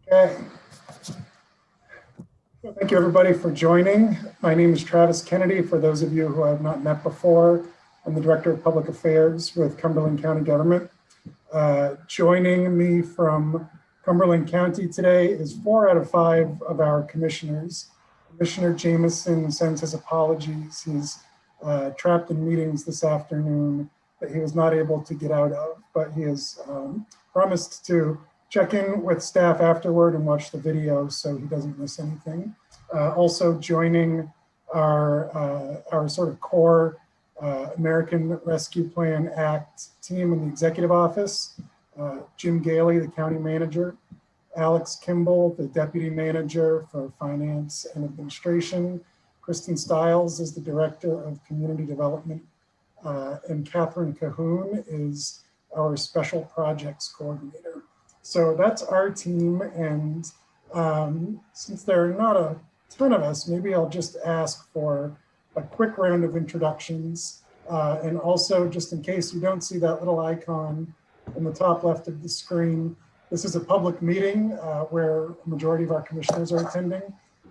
Okay. Well, thank you everybody for joining. My name is Travis Kennedy. For those of you who I have not met before, I'm the Director of Public Affairs with Cumberland County Government. Joining me from Cumberland County today is 4 out of 5 of our commissioners. Commissioner Jameson sends his apologies. He's trapped in meetings this afternoon that he was not able to get out of, but he has promised to check in with staff afterward and watch the video so he doesn't miss anything. Also joining our sort of core American Rescue Plan Act team in the executive office, Jim Gailey, the county manager, Alex Kimball, the deputy manager for finance and administration, Kristen Stiles is the director of community development, and Catherine Cahoon is our special projects coordinator. So that's our team, and since there are not a ton of us, maybe I'll just ask for a quick round of introductions, and also just in case you don't see that little icon in the top left of the screen, this is a public meeting where a majority of our commissioners are attending.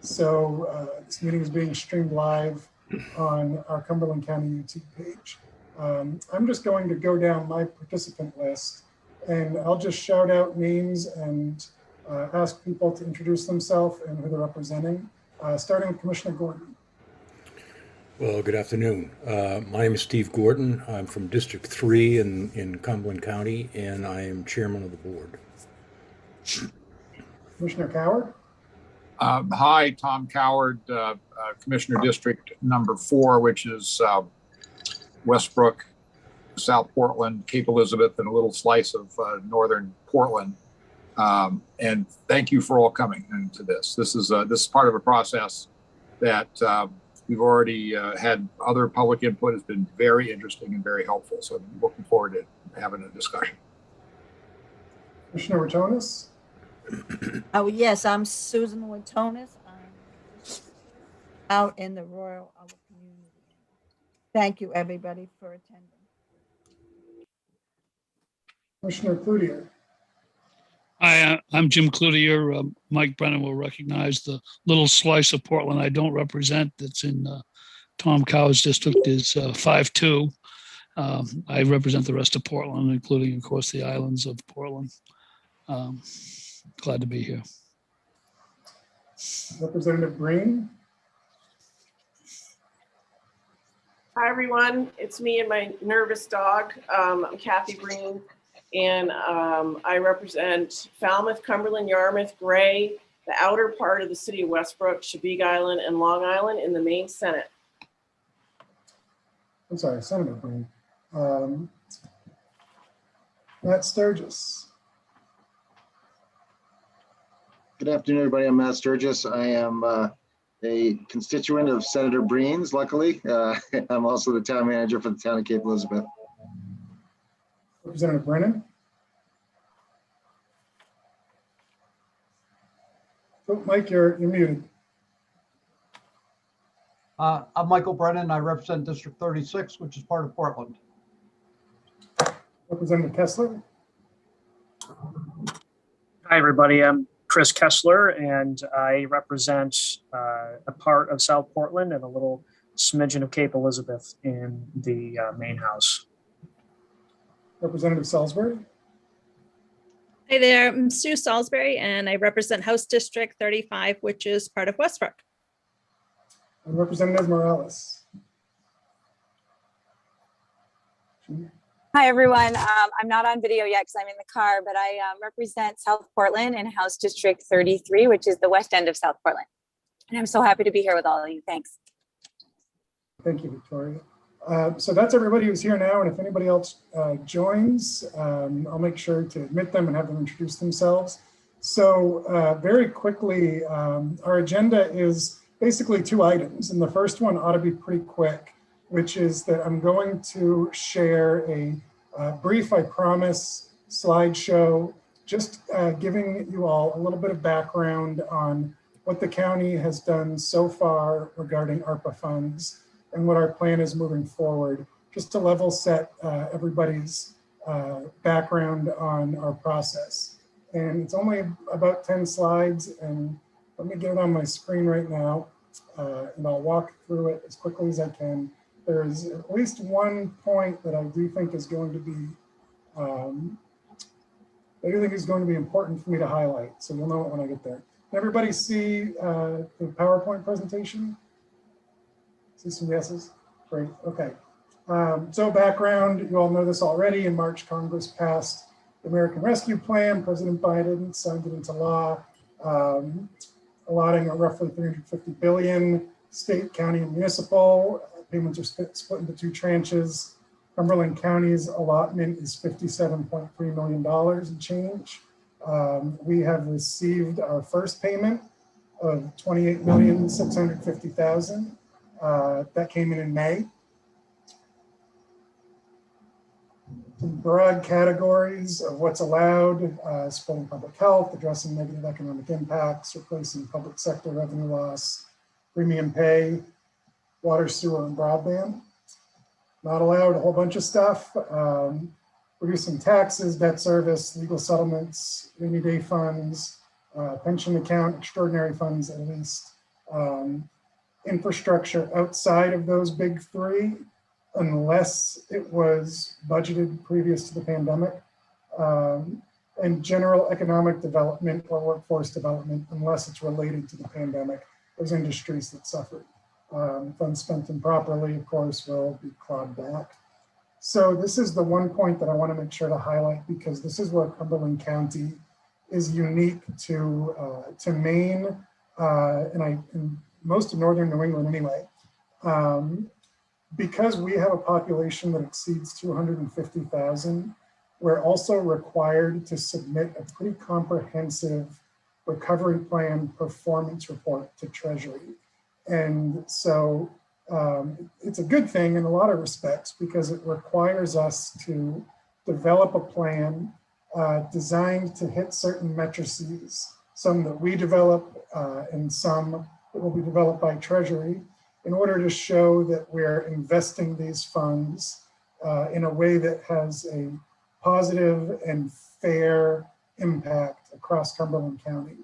So this meeting is being streamed live on our Cumberland County YouTube page. I'm just going to go down my participant list, and I'll just shout out names and ask people to introduce themselves and who they're representing, starting with Commissioner Gordon. Well, good afternoon. My name is Steve Gordon. I'm from District 3 in Cumberland County, and I am chairman of the board. Commissioner Coward. Hi, Tom Coward, Commissioner District number 4, which is Westbrook, South Portland, Cape Elizabeth, and a little slice of northern Portland. And thank you for all coming into this. This is part of a process that we've already had other public input. Has been very interesting and very helpful. So I'm looking forward to having a discussion. Commissioner Witonis. Oh, yes, I'm Susan Witonis. I'm out in the Royal community. Thank you, everybody, for attending. Commissioner Cloutier. Hi, I'm Jim Cloutier. Mike Brennan will recognize the little slice of Portland I don't represent that's in Tom Coward's district is 5-2. I represent the rest of Portland, including, of course, the islands of Portland. Glad to be here. Representative Green. Hi, everyone. It's me and my nervous dog. I'm Kathy Green, and I represent Falmouth, Cumberland, Yarmouth, Gray, the outer part of the city of Westbrook, Chebeague Island, and Long Island in the Maine Senate. I'm sorry, Senator Green. Matt Sturgis. Good afternoon, everybody. I'm Matt Sturgis. I am a constituent of Senator Breen's, luckily. I'm also the town manager for the town of Cape Elizabeth. Representative Brennan. Oh, Mike, you're muted. I'm Michael Brennan. I represent District 36, which is part of Portland. Representative Kessler. Hi, everybody. I'm Chris Kessler, and I represent a part of South Portland and a little smidgen of Cape Elizabeth in the main house. Representative Salisbury. Hi there, I'm Sue Salisbury, and I represent House District 35, which is part of Westbrook. And Representative Morales. Hi, everyone. I'm not on video yet because I'm in the car, but I represent South Portland and House District 33, which is the west end of South Portland. And I'm so happy to be here with all of you. Thanks. Thank you, Victoria. So that's everybody who's here now. And if anybody else joins, I'll make sure to admit them and have them introduce themselves. So very quickly, our agenda is basically 2 items. And the first one ought to be pretty quick, which is that I'm going to share a brief, I promise, slideshow, just giving you all a little bit of background on what the county has done so far regarding ARPA funds and what our plan is moving forward, just to level set everybody's background on our process. and it's only about 10 slides, and let me get it on my screen right now, and I'll walk through it as quickly as I can. There is at least one point that I do think is going to be important for me to highlight, so you'll know it when I get there. Can everybody see the PowerPoint presentation? See some yeses? Great, okay. So background, you all know this already. In March, Congress passed the American Rescue Plan. President Biden signed it into law, allotting roughly $350 billion, state, county, and municipal. Payments are split into two tranches. Cumberland County's allotment is $57.3 million and change. We have received our first payment of $28,650,000. That came in May. Some broad categories of what's allowed: supporting public health, addressing negative economic impacts, replacing public sector revenue loss, premium pay, water, sewer, and broadband. Not allowed a whole bunch of stuff: reducing taxes, debt service, legal settlements, rainy day funds, pension account, extraordinary funds at least, infrastructure outside of those big three, unless it was budgeted previous to the pandemic, and general economic development or workforce development, unless it's related to the pandemic, those industries that suffered. Funds spent improperly, of course, will be clawed back. So this is the one point that I want to make sure to highlight, because this is where Cumberland County is unique to Maine, and most of northern New England anyway. Because we have a population that exceeds 250,000, we're also required to submit a pretty comprehensive recovery plan performance report to Treasury. And so it's a good thing in a lot of respects, because it requires us to develop a plan designed to hit certain matrices, some that we develop and some that will be developed by Treasury, in order to show that we're investing these funds in a way that has a positive and fair impact across Cumberland County.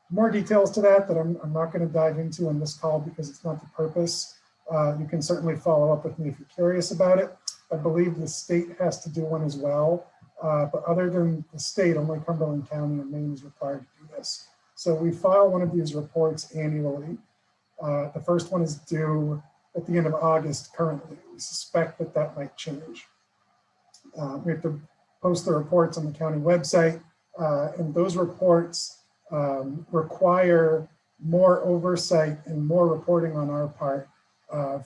More details to that I'm not going to dive into in this call because it's not the purpose. You can certainly follow up with me if you're curious about it. I believe the state has to do one as well, but other than the state, only Cumberland County and Maine is required to do this. So we file one of these reports annually. The first one is due at the end of August currently. We suspect that that might change. We have to post the reports on the county website, and those reports require more oversight and more reporting on our part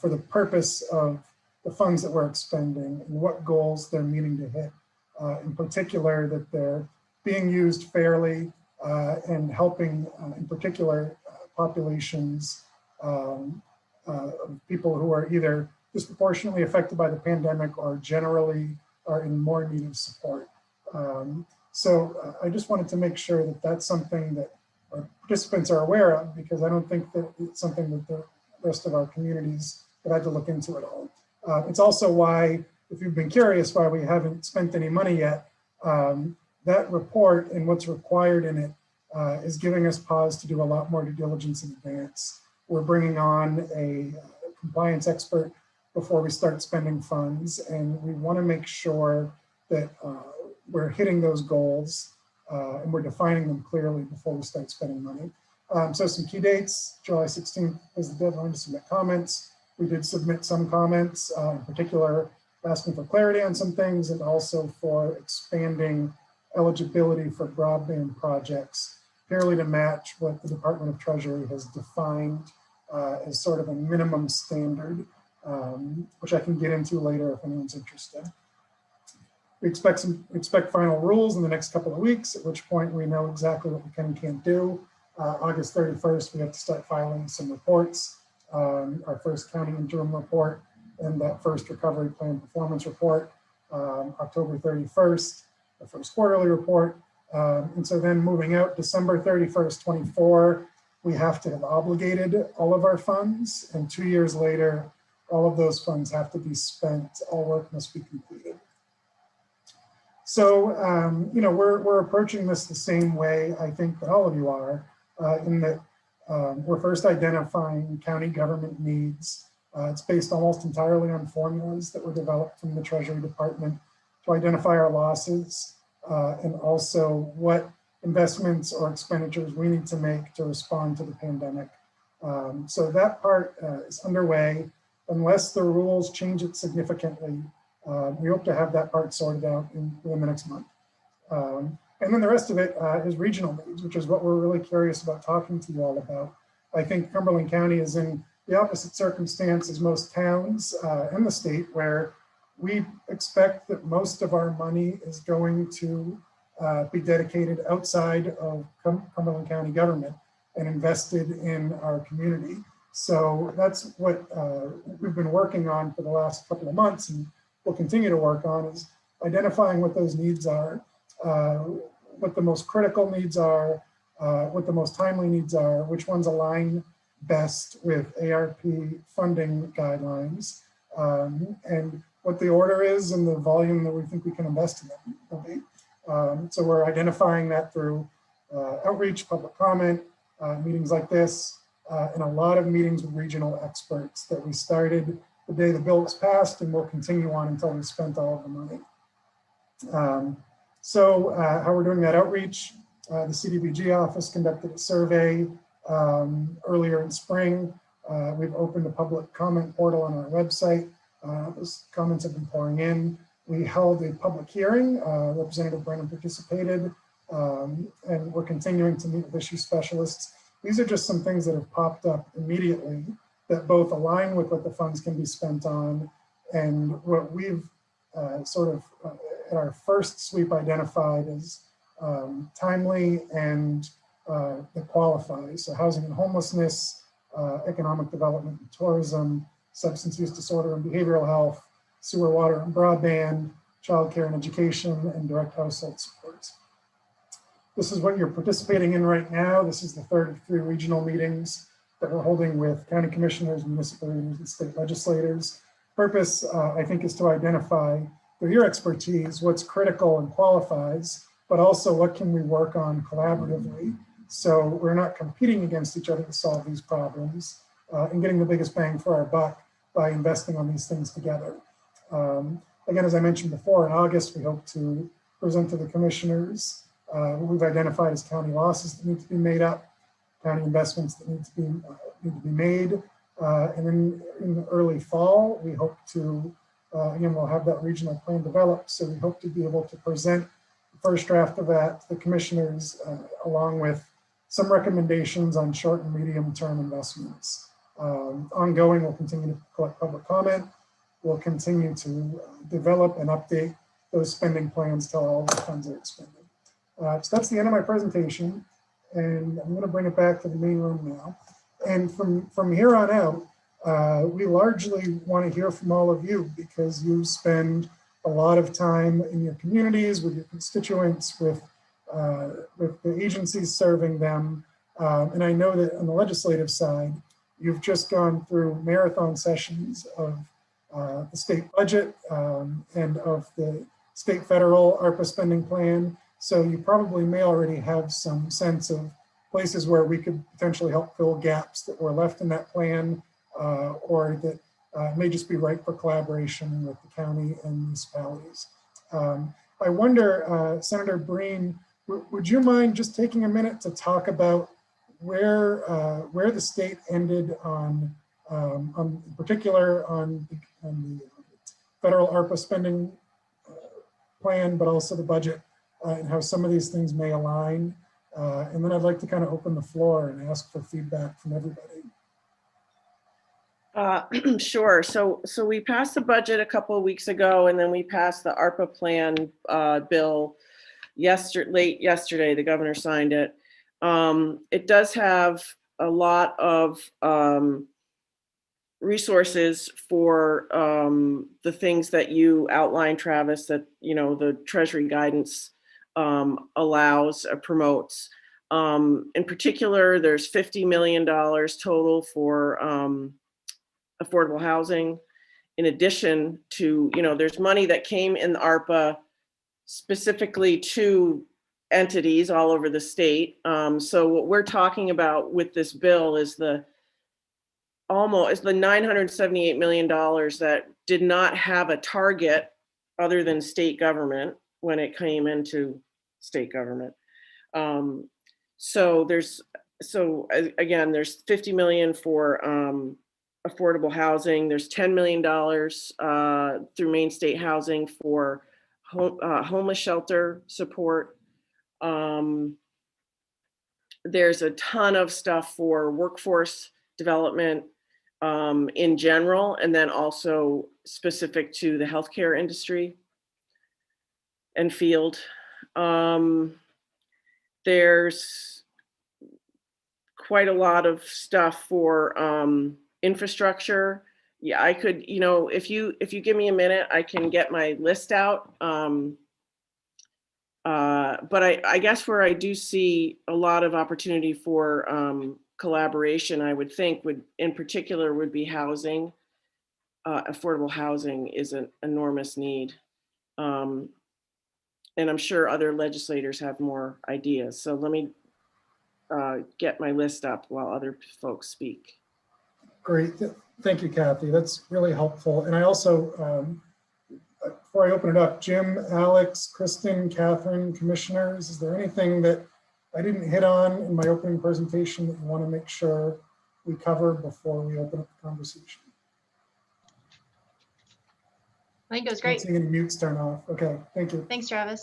for the purpose of the funds that we're expending and what goals they're meaning to hit. In particular, that they're being used fairly and helping, in particular, populations of people who are either disproportionately affected by the pandemic or generally are in more need of support. So I just wanted to make sure that that's something that our participants are aware of, because I don't think that it's something that the rest of our communities have had to look into at all. It's also why, if you've been curious why we haven't spent any money yet, that report and what's required in it is giving us pause to do a lot more due diligence in advance. We're bringing on a compliance expert before we start spending funds, and we want to make sure that we're hitting those goals and we're defining them clearly before we start spending money. So some key dates: July 16th is the deadline to submit comments. We did submit some comments, in particular asking for clarity on some things and also for expanding eligibility for broadband projects, purely to match what the Department of Treasury has defined as sort of a minimum standard, which I can get into later if anyone's interested. We expect final rules in the next couple of weeks, at which point we know exactly what we can and can't do. August 31st, we have to start filing some reports, our first county interim report and that first recovery plan performance report. October 31st, the first quarterly report. And so then moving out December 31st, 24, we have to have obligated all of our funds, and 2 years later, all of those funds have to be spent, all work must be completed. So, we're approaching this the same way, I think, that all of you are, in that we're first identifying county government needs. It's based almost entirely on formulas that were developed from the Treasury Department to identify our losses and also what investments or expenditures we need to make to respond to the pandemic. So that part is underway. Unless the rules change it significantly, we hope to have that part sorted out within the next month. And then the rest of it is regional needs, which is what we're really curious about talking to you all about. I think Cumberland County is in the opposite circumstance as most towns in the state, where we expect that most of our money is going to be dedicated outside of Cumberland County government and invested in our community. So that's what we've been working on for the last couple of months, and we'll continue to work on, is identifying what those needs are, what the most critical needs are, what the most timely needs are, which ones align best with ARP funding guidelines, and what the order is and the volume that we think we can invest in them. So we're identifying that through outreach, public comment, meetings like this, and a lot of meetings with regional experts that we started the day the bill was passed and will continue on until we spent all of the money. So how we're doing that outreach, the CDBG office conducted a survey earlier in spring. We've opened a public comment portal on our website. Those comments have been pouring in. We held a public hearing. Representative Brennan participated, and we're continuing to meet with issue specialists. These are just some things that have popped up immediately that both align with what the funds can be spent on and what we've at our first sweep identified as timely and that qualify. So housing and homelessness, economic development and tourism, substance use disorder and behavioral health, sewer, water and broadband, childcare and education, and direct household supports. This is what you're participating in right now. This is the third of 3 regional meetings that we're holding with county commissioners, municipal leaders, and state legislators. Purpose, I think, is to identify through your expertise what's critical and qualifies, but also what can we work on collaboratively, so we're not competing against each other to solve these problems and getting the biggest bang for our buck by investing on these things together. Again, as I mentioned before, in August, we hope to present to the commissioners what we've identified as county losses that need to be made up, county investments that need to be made. And then in the early fall, we hope to, again, we'll have that regional plan developed. So we hope to be able to present the first draft of that to the commissioners, along with some recommendations on short and medium term investments. Ongoing, we'll continue to collect public comment. We'll continue to develop and update those spending plans till all the funds are expended. So that's the end of my presentation, and I'm going to bring it back to the main room now. And from here on out, we largely want to hear from all of you, because you spend a lot of time in your communities with your constituents, with the agencies serving them. And I know that on the legislative side, you've just gone through marathon sessions of the state budget and of the state federal ARPA spending plan. So you probably may already have some sense of places where we could potentially help fill gaps that were left in that plan, or that may just be ripe for collaboration with the county and municipalities. I wonder, Senator Breen, would you mind just taking a minute to talk about where the state ended on in particular on the federal ARPA spending plan, but also the budget, and how some of these things may align. And then I'd like to kind of open the floor and ask for feedback from everybody. Sure. So we passed the budget a couple of weeks ago, and then we passed the ARPA plan bill late yesterday. The governor signed it. It does have a lot of resources for the things that you outlined, Travis, that, you know, the Treasury guidance allows, promotes. In particular, there's $50 million total for affordable housing. In addition to, you know, there's money that came in the ARPA specifically to entities all over the state. So what we're talking about with this bill is the $978 million that did not have a target other than state government when it came into state government. Again, there's 50 million for affordable housing. There's $10 million through Maine State Housing for homeless shelter support. There's a ton of stuff for workforce development in general, and then also specific to the healthcare industry and field. There's quite a lot of stuff for infrastructure. Yeah, I could, if you give me a minute, I can get my list out. But I guess where I do see a lot of opportunity for collaboration, I would think in particular would be housing. Affordable housing is an enormous need. And I'm sure other legislators have more ideas. So let me get my list up while other folks speak. Great. Thank you, Kathy. That's really helpful. And I also, before I open it up, Jim, Alex, Kristen, Catherine, commissioners, is there anything that I didn't hit on in my opening presentation that you want to make sure we cover before we open up the conversation? I think it was great. Seeing any mutes turn off. Okay, thank you. Thanks, Travis.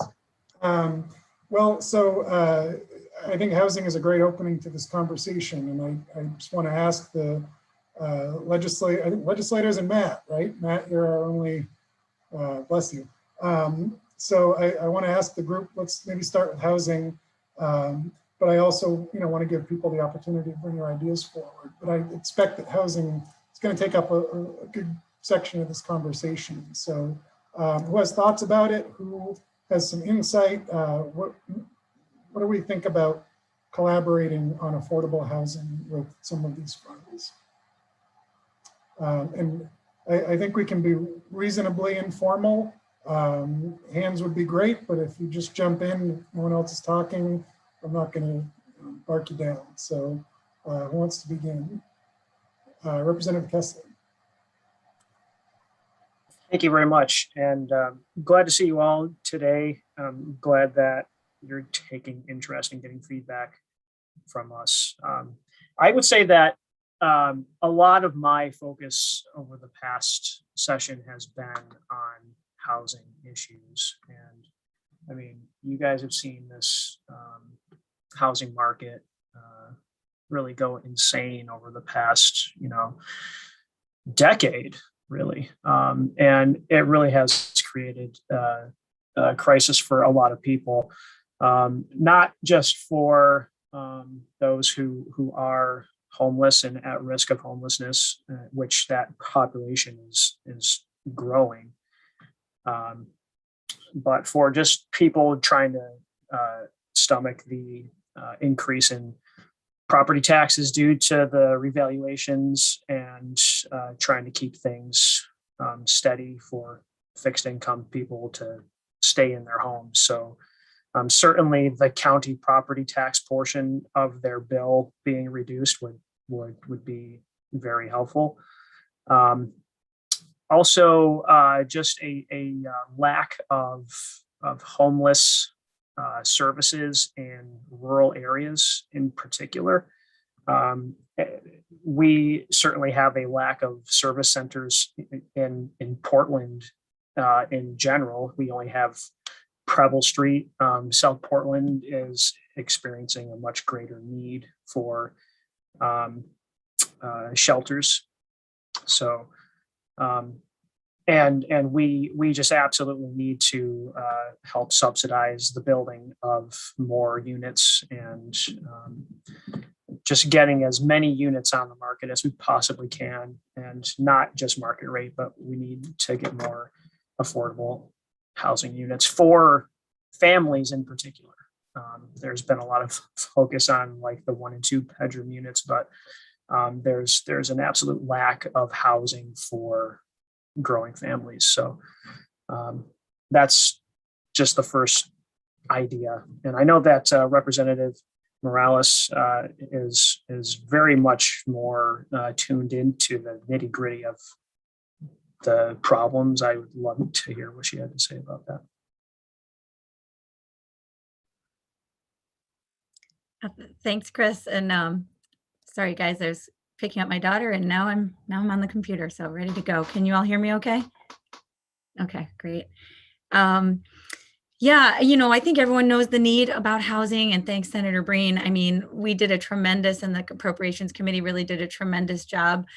Well, so I think housing is a great opening to this conversation, and I just want to ask the legislators and Matt, right? Matt, you're our only, bless you. So I want to ask the group, let's maybe start with housing, but I also want to give people the opportunity to bring their ideas forward. But I expect that housing is going to take up a good section of this conversation. So who has thoughts about it? Who has some insight? What do we think about collaborating on affordable housing with some of these funds? And I think we can be reasonably informal. Hands would be great, but if you just jump in, no one else is talking, I'm not going to bark you down. So who wants to begin? Representative Kessler. Thank you very much, and glad to see you all today. I'm glad that you're taking interest in getting feedback from us. I would say that a lot of my focus over the past session has been on housing issues. And I mean, you guys have seen this housing market really go insane over the past, decade, really. And it really has created a crisis for a lot of people, not just for those who are homeless and at risk of homelessness, which that population is growing, but for just people trying to stomach the increase in property taxes due to the revaluations and trying to keep things steady for fixed income people to stay in their homes. So certainly the county property tax portion of their bill being reduced would be very helpful. Also, just a lack of homeless services in rural areas in particular. We certainly have a lack of service centers in Portland in general. We only have Preble Street. South Portland is experiencing a much greater need for shelters. So, and we just absolutely need to help subsidize the building of more units and just getting as many units on the market as we possibly can, and not just market rate, but we need to get more affordable housing units for families in particular. There's been a lot of focus on like the 1 and 2 bedroom units, but there's an absolute lack of housing for growing families. So that's just the first idea. And I know that Representative Morales is very much more tuned into the nitty gritty of the problems. I would love to hear what she had to say about that. Thanks, Chris. And sorry, guys, I was picking up my daughter, and now I'm on the computer, so ready to go. Can you all hear me okay? Okay, great. Yeah, I think everyone knows the need about housing, and thanks, Senator Breen. I mean, we did a tremendous, and the Appropriations Committee really did a tremendous job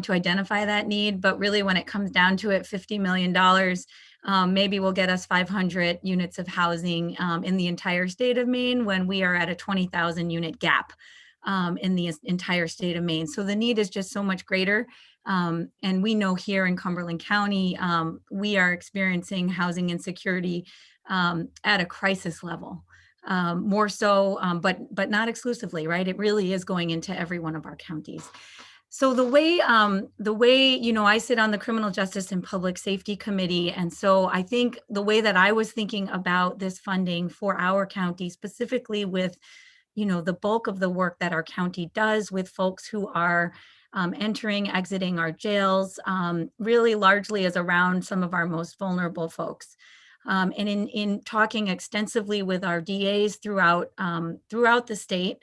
to identify that need. But really, when it comes down to it, $50 million maybe will get us 500 units of housing in the entire state of Maine, when we are at a 20,000 unit gap in the entire state of Maine. So the need is just so much greater. And we know here in Cumberland County, we are experiencing housing insecurity at a crisis level, more so, but not exclusively, right? It really is going into every one of our counties. So the way, I sit on the Criminal Justice and Public Safety Committee. And so I think the way that I was thinking about this funding for our county, specifically with, the bulk of the work that our county does with folks who are entering, exiting our jails, really largely is around some of our most vulnerable folks. And in talking extensively with our DAs throughout the state,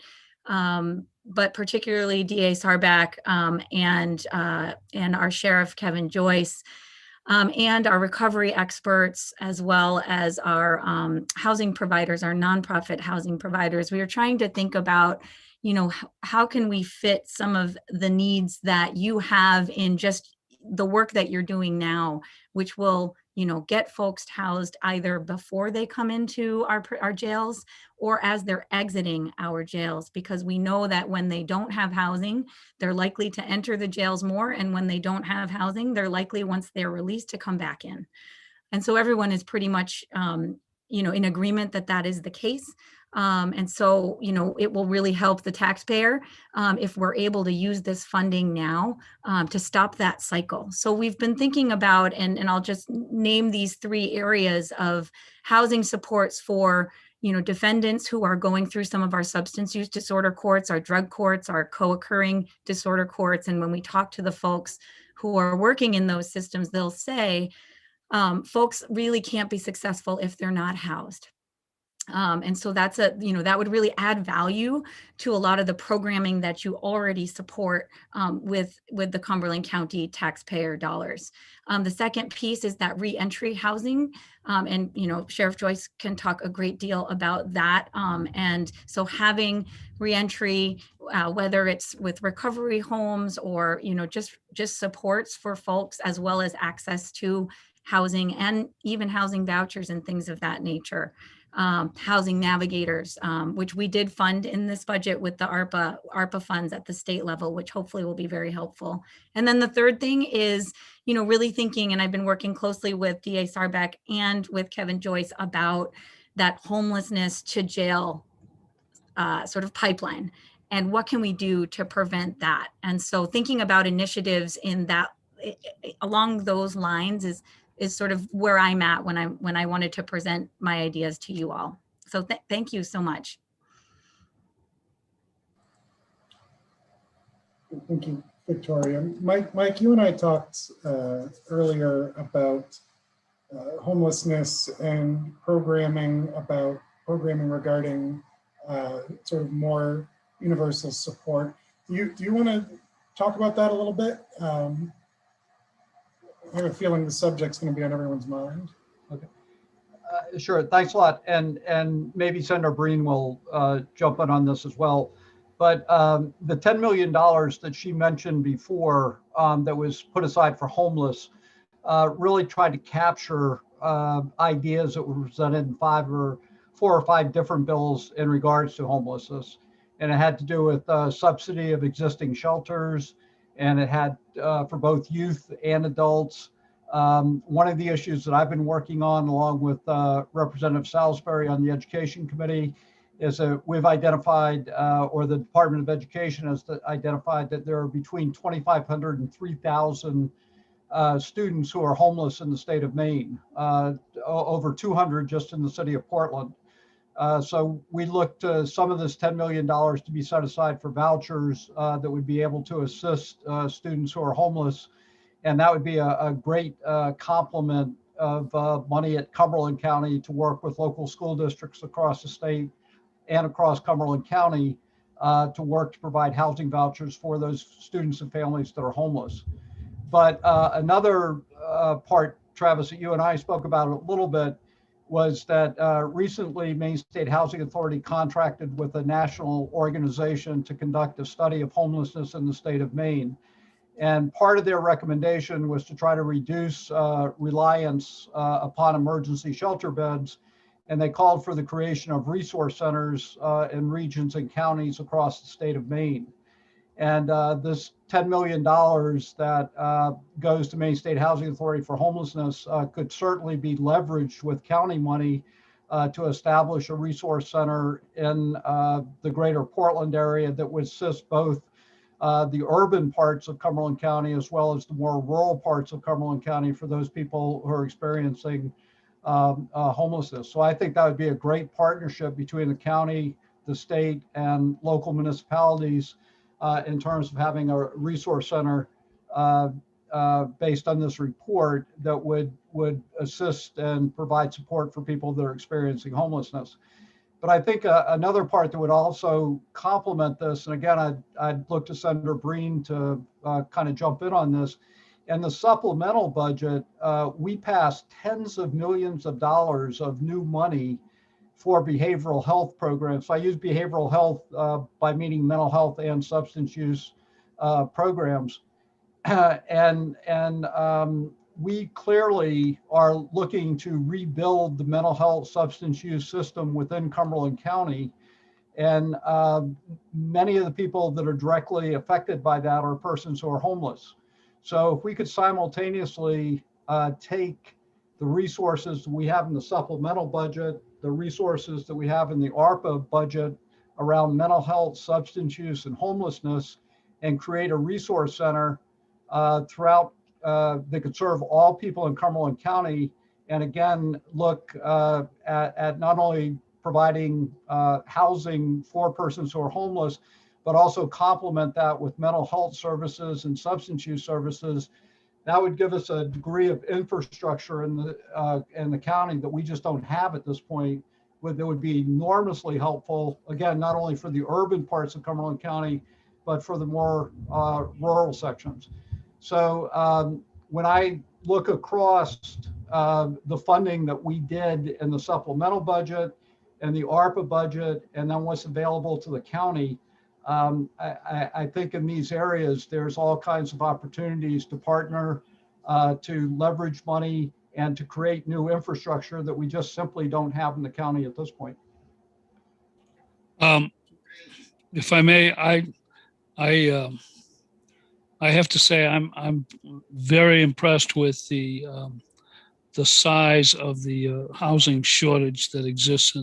but particularly DA Sarback and our Sheriff Kevin Joyce, and our recovery experts, as well as our housing providers, our nonprofit housing providers, we are trying to think about, how can we fit some of the needs that you have in just the work that you're doing now, which will, get folks housed either before they come into our jails or as they're exiting our jails, because we know that when they don't have housing, they're likely to enter the jails more. And when they don't have housing, they're likely, once they're released, to come back in. And so everyone is pretty much, in agreement that that is the case. And so, it will really help the taxpayer if we're able to use this funding now to stop that cycle. So we've been thinking about, and I'll just name these 3 areas of housing supports for, defendants who are going through some of our substance use disorder courts, our drug courts, our co-occurring disorder courts. And when we talk to the folks who are working in those systems, they'll say, folks really can't be successful if they're not housed. And so that's that would really add value to a lot of the programming that you already support with the Cumberland County taxpayer dollars. The second piece is that reentry housing. And, Sheriff Joyce can talk a great deal about that. And so having reentry, whether it's with recovery homes or, just supports for folks, as well as access to housing and even housing vouchers and things of that nature. Housing navigators, which we did fund in this budget with the ARPA funds at the state level, which hopefully will be very helpful. And then the third thing is, really thinking, and I've been working closely with DA Sarback and with Kevin Joyce about that homelessness to jail sort of pipeline, and what can we do to prevent that? And so thinking about initiatives in that along those lines is sort of where I'm at when I wanted to present my ideas to you all. So thank you so much. Thank you, Victoria. Mike, you and I talked earlier about homelessness and programming regarding sort of more universal support. Do you want to talk about that a little bit? I have a feeling the subject's going to be on everyone's mind. Okay. Sure. Thanks a lot. And maybe Senator Breen will jump in on this as well. But the $10 million that she mentioned before that was put aside for homeless really tried to capture ideas that were presented in 4 or 5 different bills in regards to homelessness. And it had to do with subsidy of existing shelters, and it had for both youth and adults. One of the issues that I've been working on, along with Representative Salisbury on the Education Committee, is that we've identified, or the Department of Education has identified, that there are between 2,500 and 3,000 students who are homeless in the state of Maine, over 200 just in the city of Portland. So we looked some of this $10 million to be set aside for vouchers that would be able to assist students who are homeless. And that would be a great complement of money at Cumberland County to work with local school districts across the state and across Cumberland County to work to provide housing vouchers for those students and families that are homeless. But another part, Travis, that you and I spoke about a little bit was that recently Maine State Housing Authority contracted with a national organization to conduct a study of homelessness in the state of Maine. And part of their recommendation was to try to reduce reliance upon emergency shelter beds. And they called for the creation of resource centers in regions and counties across the state of Maine. And this $10 million that goes to Maine State Housing Authority for homelessness could certainly be leveraged with county money to establish a resource center in the greater Portland area that would assist both the urban parts of Cumberland County as well as the more rural parts of Cumberland County for those people who are experiencing homelessness. So I think that would be a great partnership between the county, the state, and local municipalities in terms of having a resource center based on this report that would assist and provide support for people that are experiencing homelessness. But I think another part that would also complement this, and again, I'd look to Senator Breen to kind of jump in on this. In the supplemental budget, we passed tens of millions of dollars of new money for behavioral health programs. So I use behavioral health by meaning mental health and substance use programs. We clearly are looking to rebuild the mental health substance use system within Cumberland County. And many of the people that are directly affected by that are persons who are homeless. So if we could simultaneously take the resources we have in the supplemental budget, the resources that we have in the ARPA budget around mental health, substance use, and homelessness, and create a resource center throughout that could serve all people in Cumberland County, and again, look at not only providing housing for persons who are homeless, but also complement that with mental health services and substance use services. That would give us a degree of infrastructure in the county that we just don't have at this point, that would be enormously helpful, again, not only for the urban parts of Cumberland County, but for the more rural sections. So when I look across the funding that we did in the supplemental budget and the ARPA budget, and then what's available to the county, I think in these areas, there's all kinds of opportunities to partner, to leverage money, and to create new infrastructure that we just simply don't have in the county at this point. If I may, I have to say I'm very impressed with the size of the housing shortage that exists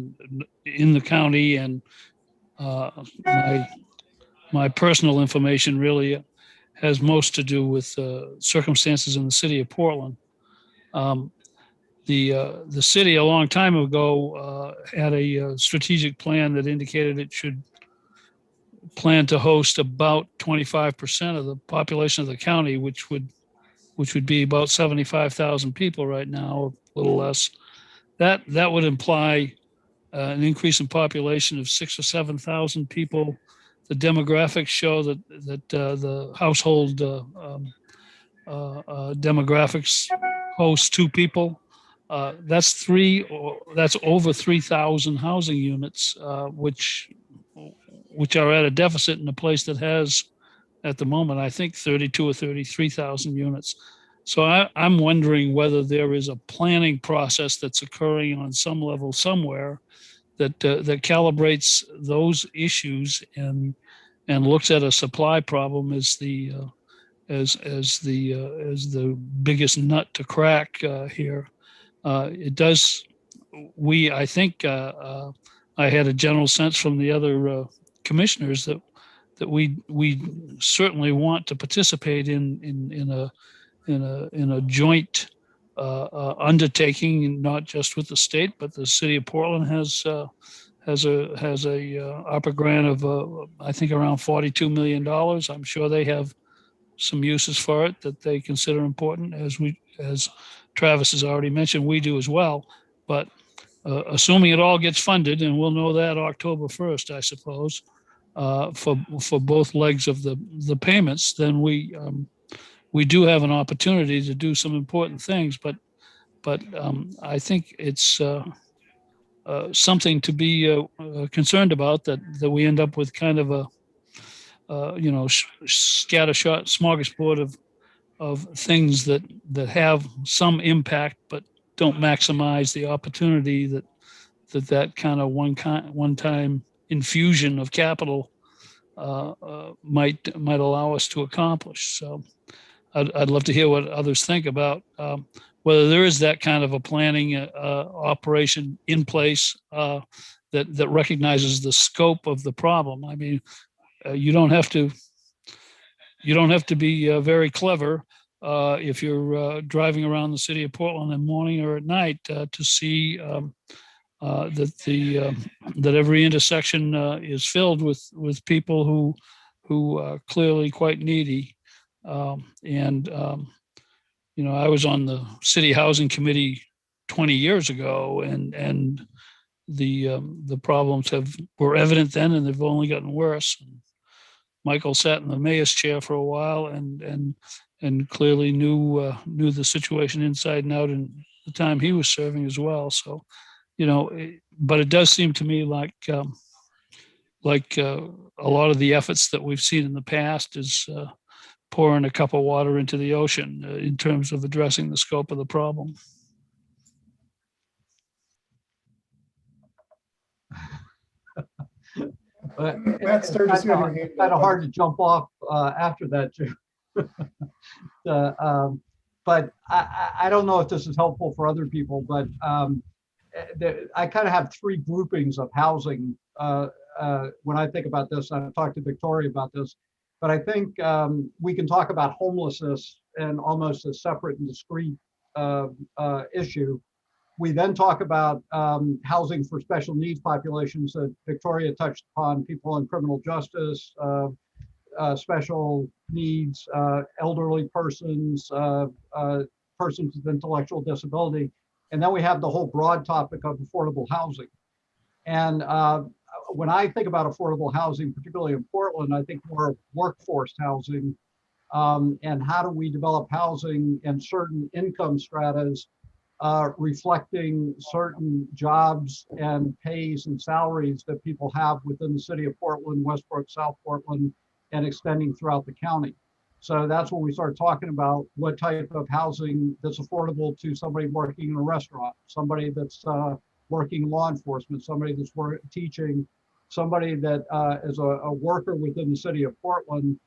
in the county, and my personal information really has most to do with circumstances in the city of Portland. The city a long time ago had a strategic plan that indicated it should plan to host about 25% of the population of the county, which would be about 75,000 people right now, a little less. That would imply an increase in population of 6,000 or 7,000 people. The demographics show that the household demographics host 2 people. That's over 3,000 housing units, which are at a deficit in a place that has, at the moment, I think 32 or 33,000 units. So I'm wondering whether there is a planning process that's occurring on some level somewhere that calibrates those issues and looks at a supply problem as the biggest nut to crack here. It does. I think I had a general sense from the other commissioners that we certainly want to participate in in a joint undertaking, not just with the state, but the city of Portland has a ARPA grant of I think around $42 million. I'm sure they have some uses for it that they consider important, as Travis has already mentioned, we do as well. But assuming it all gets funded, and we'll know that October 1st, I suppose, for both legs of the payments, then we do have an opportunity to do some important things. But I think it's something to be concerned about, that we end up with kind of a scattershot smorgasbord of things that have some impact but don't maximize the opportunity that kind of one-time infusion of capital might allow us to accomplish. So I'd love to hear what others think about whether there is that kind of a planning operation in place that recognizes the scope of the problem. I mean, you don't have to be very clever if you're driving around the city of Portland in the morning or at night to see that every intersection is filled with people who are clearly quite needy. I was on the city housing committee 20 years ago, and the problems were evident then, and they've only gotten worse. And Michael sat in the mayor's chair for a while and clearly knew the situation inside and out in the time he was serving as well. So, but it does seem to me like a lot of the efforts that we've seen in the past is pouring a cup of water into the ocean in terms of addressing the scope of the problem. Matt Sturgis, you have your hand up. Kind of hard to jump off after that, Jim. But I don't know if this is helpful for other people, but I kind of have three groupings of housing when I think about this. I've talked to Victoria about this, but I think we can talk about homelessness and almost a separate and discrete issue. We then talk about housing for special needs populations that Victoria touched upon, people in criminal justice, special needs, elderly persons, persons with intellectual disability. And then we have the whole broad topic of affordable housing. And when I think about affordable housing, particularly in Portland, I think more of workforce housing and how do we develop housing in certain income stratas reflecting certain jobs and pays and salaries that people have within the city of Portland, Westbrook, South Portland, and extending throughout the county. So that's when we start talking about what type of housing that's affordable to somebody working in a restaurant, somebody that's working law enforcement, somebody that's teaching, somebody that is a worker within the city of Portland.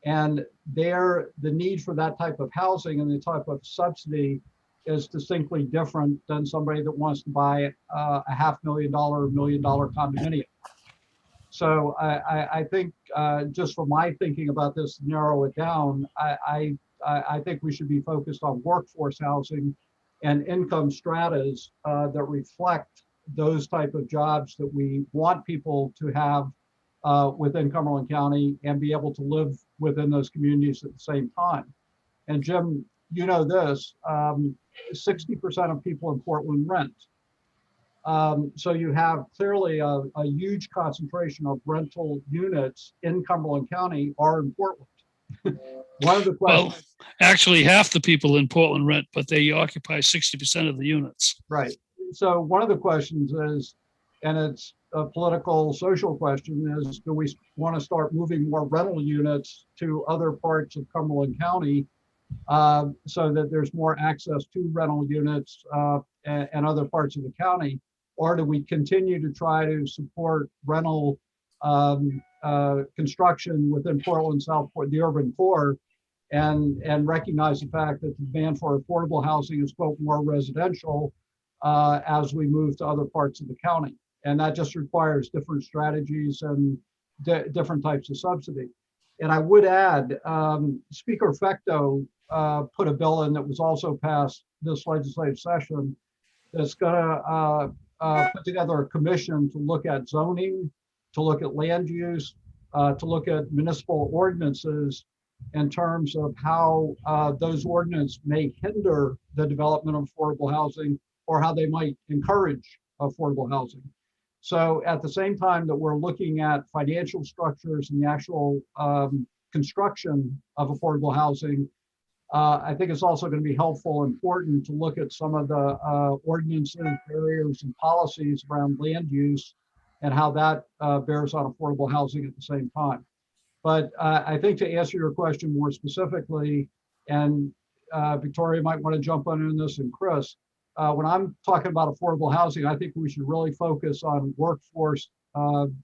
And the need for that type of housing and the type of subsidy is distinctly different than somebody that wants to buy a $500,000, $1 million condominium. So I think just from my thinking about this, narrow it down, I think we should be focused on workforce housing and income stratas that reflect those type of jobs that we want people to have within Cumberland County and be able to live within those communities at the same time. And Jim, you know this, 60% of people in Portland rent. So you have clearly a huge concentration of rental units in Cumberland County are in Portland. One of the questions, well, actually half the people in Portland rent, but they occupy 60% of the units. Right. So one of the questions is, and it's a political, social question, is do we want to start moving more rental units to other parts of Cumberland County so that there's more access to rental units and other parts of the county? Or do we continue to try to support rental construction within Portland, Southport, the urban core, and recognize the fact that the demand for affordable housing is both more residential as we move to other parts of the county? And that just requires different strategies and different types of subsidy. And I would add, Speaker Fecto put a bill in that was also passed this legislative session that's going to put together a commission to look at zoning, to look at land use, to look at municipal ordinances in terms of how those ordinances may hinder the development of affordable housing or how they might encourage affordable housing. So at the same time that we're looking at financial structures and the actual construction of affordable housing, I think it's also going to be helpful and important to look at some of the ordinances, barriers, and policies around land use and how that bears on affordable housing at the same time. But I think to answer your question more specifically, and Victoria might want to jump on this, and Chris, when I'm talking about affordable housing, I think we should really focus on workforce affordable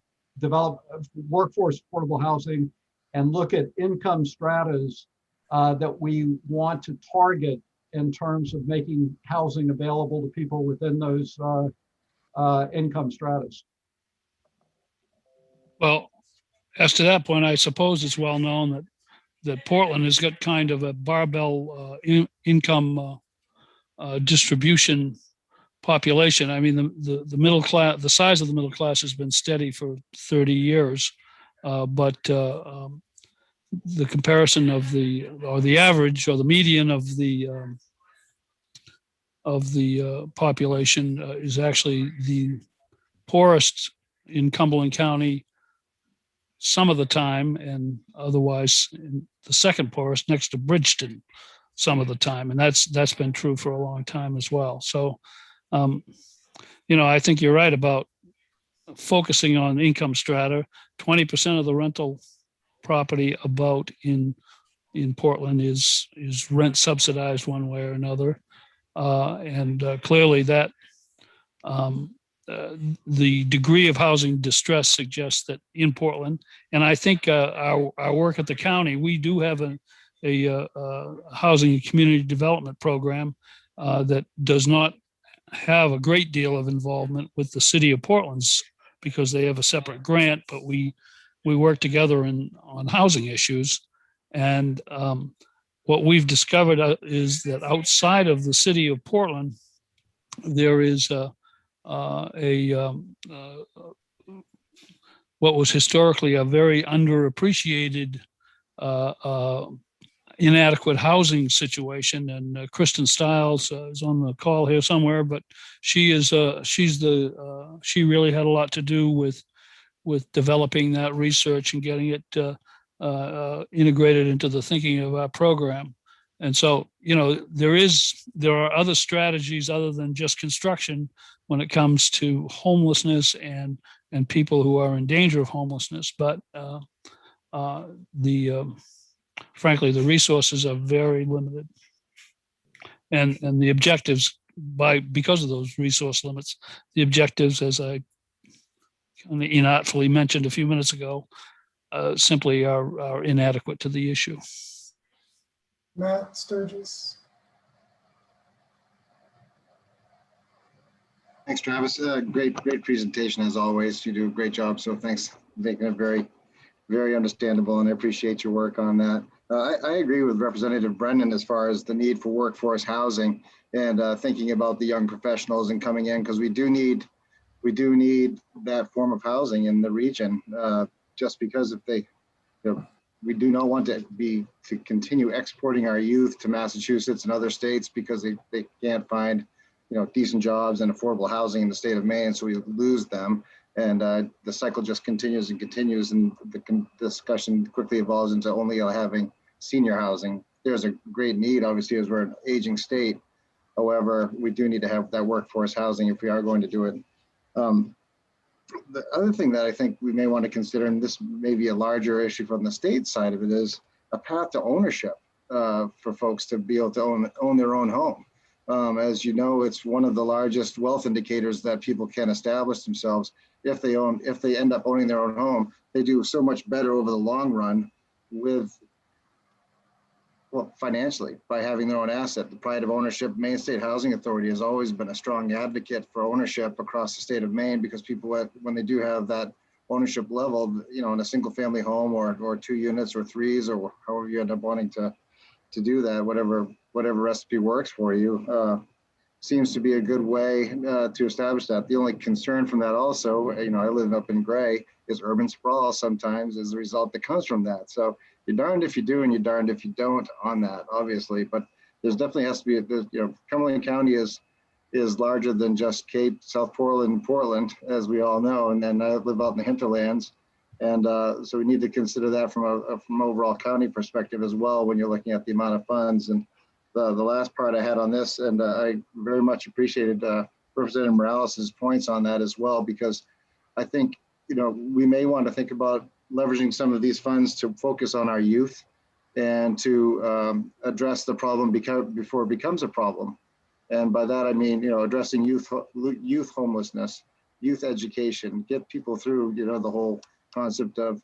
housing and look at income stratas that we want to target in terms of making housing available to people within those income stratas. Well, as to that point, I suppose it's well known that Portland has got kind of a barbell income distribution population. I mean, the middle class, the size of the middle class has been steady for 30 years, but the comparison of the average or the median of the population is actually the poorest in Cumberland County some of the time, and otherwise in the second poorest next to Bridgeton some of the time, and that's been true for a long time as well. So, I think you're right about focusing on income strata. 20% of the rental property about in Portland is rent subsidized one way or another, and clearly that the degree of housing distress suggests that in Portland, and I think our work at the county, we do have a housing and community development program that does not have a great deal of involvement with the city of Portland's because they have a separate grant, but we work together on housing issues. And what we've discovered is that outside of the city of Portland, there is what was historically a very underappreciated inadequate housing situation. And Kristen Stiles is on the call here somewhere, but she really had a lot to do with developing that research and getting it integrated into the thinking of our program. And so, there are other strategies other than just construction when it comes to homelessness and people who are in danger of homelessness. But frankly, the resources are very limited, and the objectives because of those resource limits, the objectives, as I kind of inartfully mentioned a few minutes ago, simply are inadequate to the issue. Matt Sturgis. Thanks, Travis. Great presentation as always. You do a great job. So thanks for making it very, very understandable, and I appreciate your work on that. I agree with Representative Brennan as far as the need for workforce housing and thinking about the young professionals and coming in, because we do need that form of housing in the region. Just because if they, we do not want to continue exporting our youth to Massachusetts and other states because they can't find decent jobs and affordable housing in the state of Maine, so we lose them. And the cycle just continues and continues, and the discussion quickly evolves into only having senior housing. There's a great need, obviously, as we're an aging state. However, we do need to have that workforce housing if we are going to do it. The other thing that I think we may want to consider, and this may be a larger issue from the state side of it, is a path to ownership for folks to be able to own their own home. As you know, it's one of the largest wealth indicators that people can establish themselves. If they end up owning their own home, they do so much better over the long run financially by having their own asset. The pride of ownership, Maine State Housing Authority has always been a strong advocate for ownership across the state of Maine, because people, when they do have that ownership level, in a single family home or 2 units or 3s or however you end up wanting to to do that, whatever recipe works for you. Seems to be a good way to establish that. The only concern from that also, I live up in Gray, is urban sprawl sometimes as a result that comes from that. So you're darned if you do and you're darned if you don't on that, obviously. But there's definitely has to be, Cumberland County is larger than just Cape, South Portland, and Portland, as we all know. And then I live out in the hinterlands. And so we need to consider that from overall county perspective as well when you're looking at the amount of funds. And the last part I had on this, and I very much appreciated Representative Morales's points on that as well, because I think, we may want to think about leveraging some of these funds to focus on our youth and to address the problem before it becomes a problem. And by that, I mean, addressing youth homelessness, youth education, get people through, the whole concept of,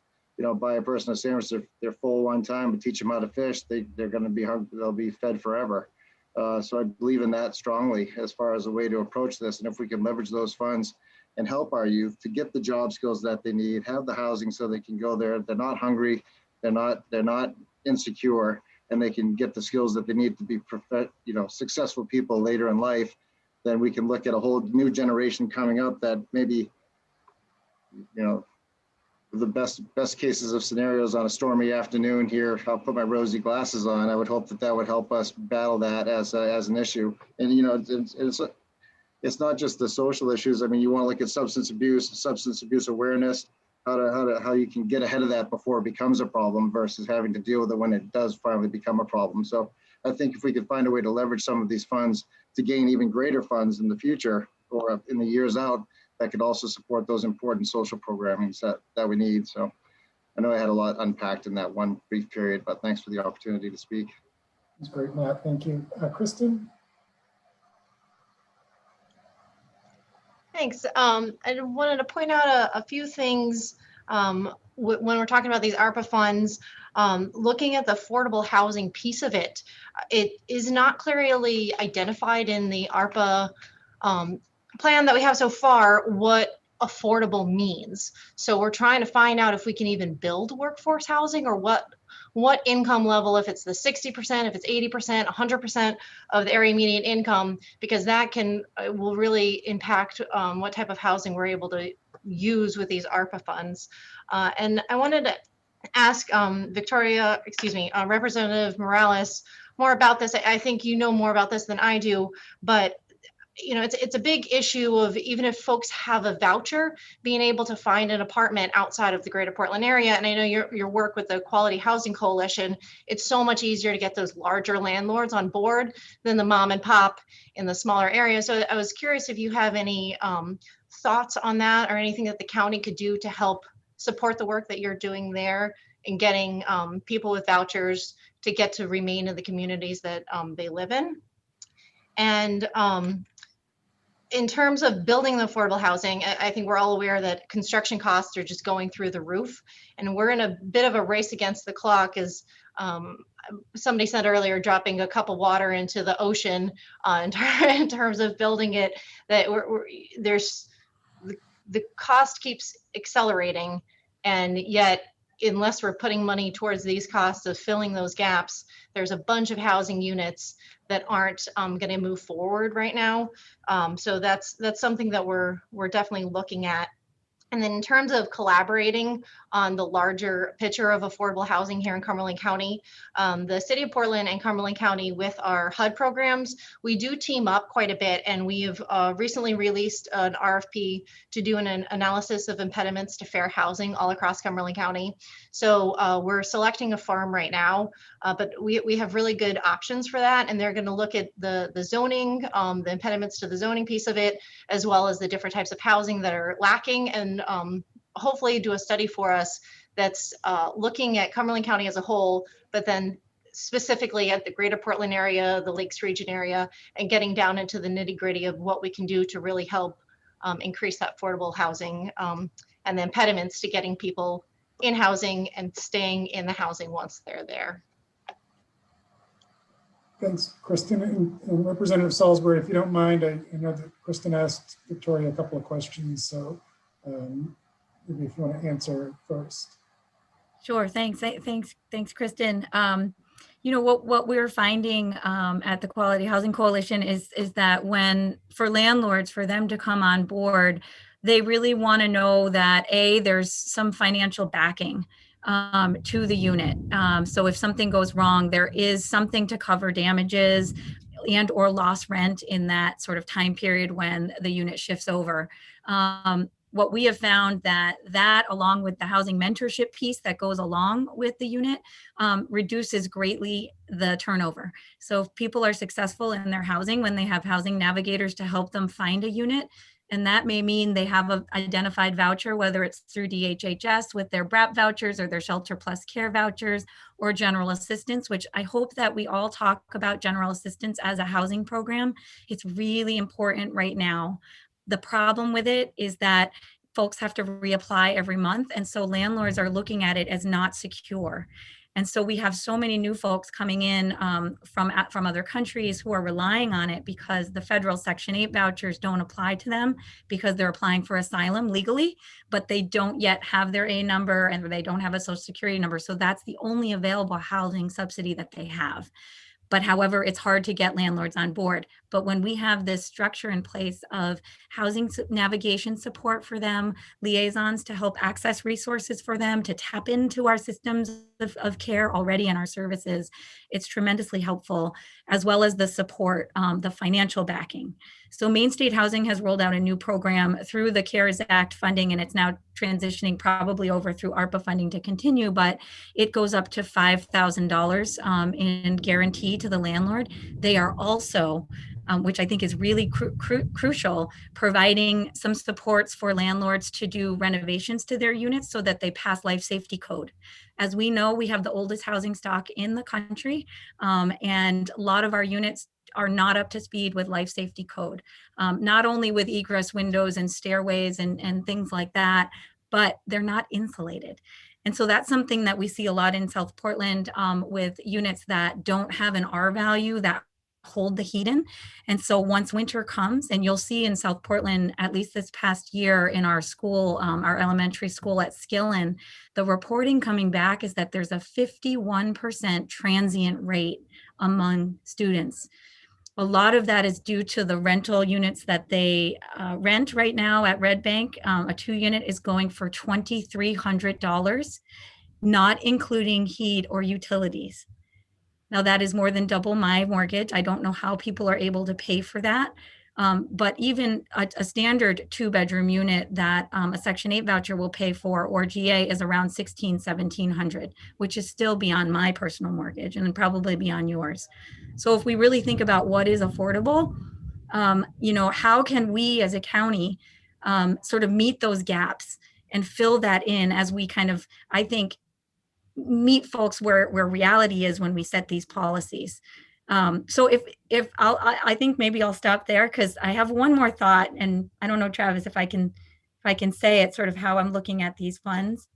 buy a person a sandwich, they're full one time, but teach them how to fish, they're going to be hungry, they'll be fed forever. So I believe in that strongly as far as a way to approach this. And if we can leverage those funds and help our youth to get the job skills that they need, have the housing so they can go there, they're not hungry, they're not insecure, and they can get the skills that they need to be successful people later in life, then we can look at a whole new generation coming up that maybe, the best cases of scenarios on a stormy afternoon here, I'll put my rosy glasses on. I would hope that would help us battle that as an issue. And it's not just the social issues. I mean, you want to look at substance abuse awareness, how you can get ahead of that before it becomes a problem versus having to deal with it when it does finally become a problem. So I think if we could find a way to leverage some of these funds to gain even greater funds in the future or in the years out, that could also support those important social programming that we need. So I know I had a lot unpacked in that one brief period, but thanks for the opportunity to speak. That's great, Matt. Thank you. Kristen? Thanks. I wanted to point out a few things when we're talking about these ARPA funds. Looking at the affordable housing piece of it, it is not clearly identified in the ARPA plan that we have so far what affordable means. So we're trying to find out if we can even build workforce housing, or what income level, if it's the 60%, if it's 80%, 100% of the area median income, because that will really impact what type of housing we're able to use with these ARPA funds. And I wanted to ask Representative Morales more about this. I think you know more about this than I do, but it's a big issue of, even if folks have a voucher, being able to find an apartment outside of the greater Portland area. And I know your work with the Quality Housing Coalition, it's so much easier to get those larger landlords on board than the mom and pop in the smaller areas. So I was curious if you have any thoughts on that, or anything that the county could do to help support the work that you're doing there in getting people with vouchers to get to remain in the communities that they live in. And in terms of building the affordable housing, I think we're all aware that construction costs are just going through the roof, and we're in a bit of a race against the clock, as somebody said earlier, dropping a cup of water into the ocean in terms of building it, that the cost keeps accelerating, and yet unless we're putting money towards these costs of filling those gaps, there's a bunch of housing units that aren't going to move forward right now. So that's something that we're definitely looking at. And then in terms of collaborating on the larger picture of affordable housing here in Cumberland County, the City of Portland and Cumberland County, with our HUD programs, we do team up quite a bit. And we've recently released an RFP to do an analysis of impediments to fair housing all across Cumberland County. So we're selecting a firm right now, but we have really good options for that. And they're going to look at the zoning, the impediments to the zoning piece of it, as well as the different types of housing that are lacking, and hopefully do a study for us that's looking at Cumberland County as a whole, but then specifically at the greater Portland area, the Lakes region area, and getting down into the nitty gritty of what we can do to really help increase that affordable housing and the impediments to getting people in housing and staying in the housing once they're there. Thanks, Kristen. And Representative Salisbury, if you don't mind, I know that Kristen asked Victoria a couple of questions, so maybe if you want to answer first. Sure, thanks, Kristen. what we're finding at the Quality Housing Coalition is that when for landlords, for them to come on board, they really want to know that there's some financial backing to the unit. So if something goes wrong, there is something to cover damages and or lost rent in that sort of time period when the unit shifts over. What we have found that along with the housing mentorship piece that goes along with the unit reduces greatly the turnover. So if people are successful in their housing, when they have housing navigators to help them find a unit, and that may mean they have an identified voucher, whether it's through DHHS with their BRAP vouchers or their Shelter Plus Care vouchers or general assistance, which I hope that we all talk about general assistance as a housing program. It's really important right now. The problem with it is that folks have to reapply every month. And so landlords are looking at it as not secure. And so we have so many new folks coming in from other countries who are relying on it because the federal Section 8 vouchers don't apply to them because they're applying for asylum legally, but they don't yet have their A number and they don't have a Social Security number. So that's the only available housing subsidy that they have. But however, it's hard to get landlords on board. But when we have this structure in place of housing navigation support for them, liaisons to help access resources for them, to tap into our systems of care already in our services, it's tremendously helpful, as well as the support, the financial backing. So Main State Housing has rolled out a new program through the CARES Act funding, and it's now transitioning probably over through ARPA funding to continue, but it goes up to $5,000 in guarantee to the landlord. They are also, which I think is really crucial, providing some supports for landlords to do renovations to their units so that they pass life safety code. As we know, we have the oldest housing stock in the country, and a lot of our units are not up to speed with life safety code, not only with egress windows and stairways and things like that, but they're not insulated. And so that's something that we see a lot in South Portland with units that don't have an R value that hold the heat in. And so once winter comes, and you'll see in South Portland, at least this past year in our school, our elementary school at Skillen, the reporting coming back is that there's a 51% transient rate among students. A lot of that is due to the rental units that they rent right now at Red Bank. A 2-unit is going for $2,300, not including heat or utilities. Now that is more than double my mortgage. I don't know how people are able to pay for that. But even a standard 2-bedroom unit that a Section 8 voucher will pay for, or GA, is around $1,700, which is still beyond my personal mortgage and probably beyond yours. So if we really think about what is affordable, how can we as a county sort of meet those gaps and fill that in as we kind of, I think, meet folks where reality is when we set these policies. So I think maybe I'll stop there because I have one more thought, and I don't know, Travis, if I can say it, sort of how I'm looking at these funds.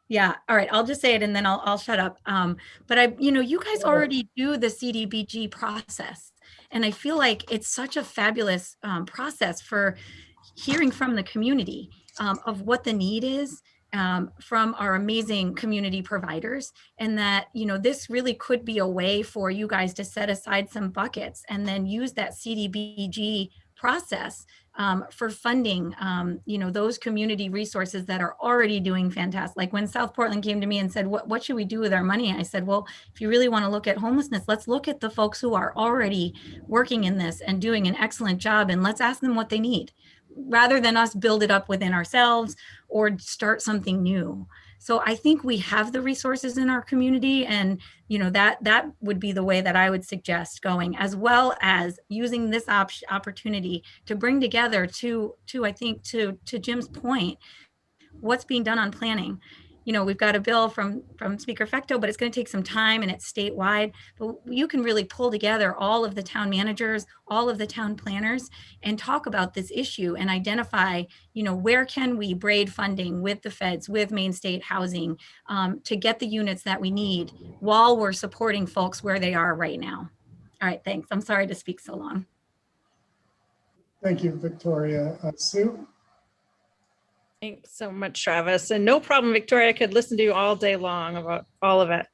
Yeah. All right. I'll just say it and then I'll shut up. But you guys already do the CDBG process, and I feel like it's such a fabulous process for hearing from the community of what the need is. From our amazing community providers, and that, this really could be a way for you guys to set aside some buckets and then use that CDBG process for funding, those community resources that are already doing fantastic. Like when South Portland came to me and said, what should we do with our money? I said, well, if you really want to look at homelessness, let's look at the folks who are already working in this and doing an excellent job, and let's ask them what they need, rather than us build it up within ourselves or start something new. So I think we have the resources in our community, and that would be the way that I would suggest going, as well as using this opportunity to bring together to Jim's point, what's being done on planning. We've got a bill from Speaker Fecto, but it's going to take some time and it's statewide. But you can really pull together all of the town managers, all of the town planners, and talk about this issue and identify, where can we braid funding with the feds, with Main State Housing, to get the units that we need while we're supporting folks where they are right now. All right, thanks. I'm sorry to speak so long. Thank you, Victoria. Sue? Thanks so much, Travis. And no problem, Victoria. I could listen to you all day long about all of it.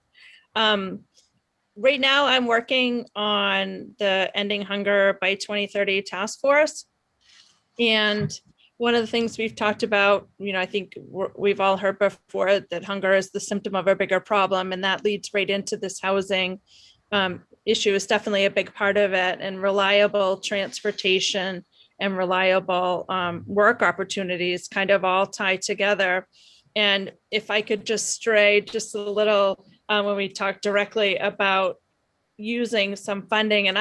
Right now, I'm working on the Ending Hunger by 2030 task force. And one of the things we've talked about, I think we've all heard before that hunger is the symptom of a bigger problem, and that leads right into this housing issue is definitely a big part of it, and reliable transportation and reliable work opportunities kind of all tie together. And if I could just stray just a little when we talk directly about using some funding, and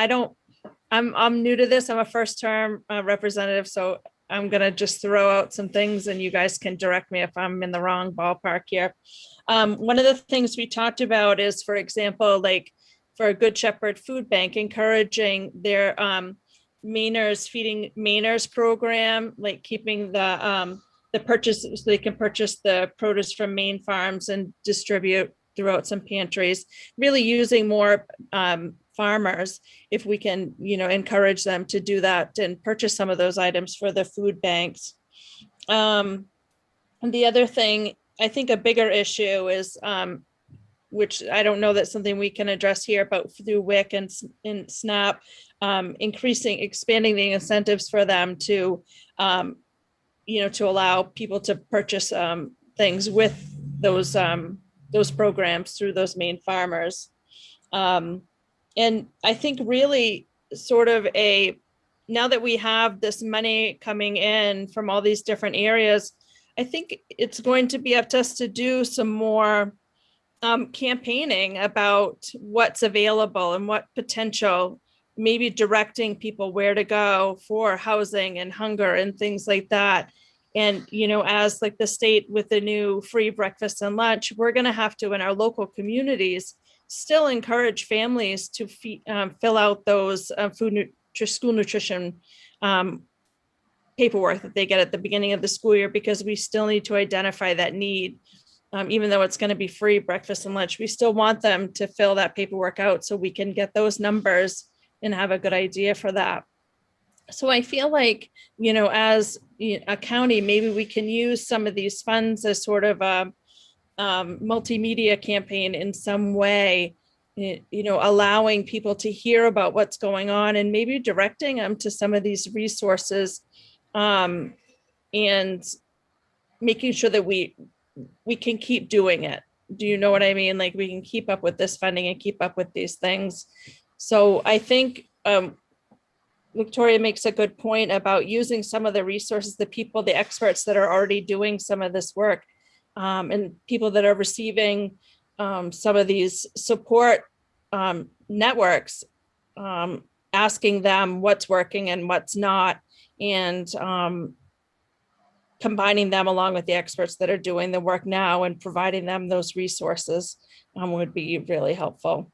I'm new to this. I'm a first term representative, so I'm going to just throw out some things and you guys can direct me if I'm in the wrong ballpark here. One of the things we talked about is, for example, like for a Good Shepherd Food Bank, encouraging their Mainers Feeding Mainers program, like keeping the purchase, so they can purchase the produce from Maine farms and distribute throughout some pantries, really using more farmers, if we can, encourage them to do that and purchase some of those items for the food banks. And the other thing, I think a bigger issue is, which I don't know that's something we can address here, but through WIC and SNAP, expanding the incentives for them to, to allow people to purchase things with those programs through those Maine farmers. And I think really sort of now that we have this money coming in from all these different areas, I think it's going to be up to us to do some more campaigning about what's available and what potential, maybe directing people where to go for housing and hunger and things like that. And, as like the state with the new free breakfast and lunch, we're going to have to, in our local communities, still encourage families to fill out those school nutrition paperwork that they get at the beginning of the school year, because we still need to identify that need. Even though it's going to be free breakfast and lunch, we still want them to fill that paperwork out so we can get those numbers and have a good idea for that. So I feel like, as a county, maybe we can use some of these funds as sort of a multimedia campaign in some way, allowing people to hear about what's going on and maybe directing them to some of these resources, and making sure that we can keep doing it. Do you know what I mean? Like, we can keep up with this funding and keep up with these things. So I think Victoria makes a good point about using some of the resources, the experts that are already doing some of this work, and people that are receiving some of these support networks, asking them what's working and what's not, and combining them along with the experts that are doing the work now and providing them those resources would be really helpful.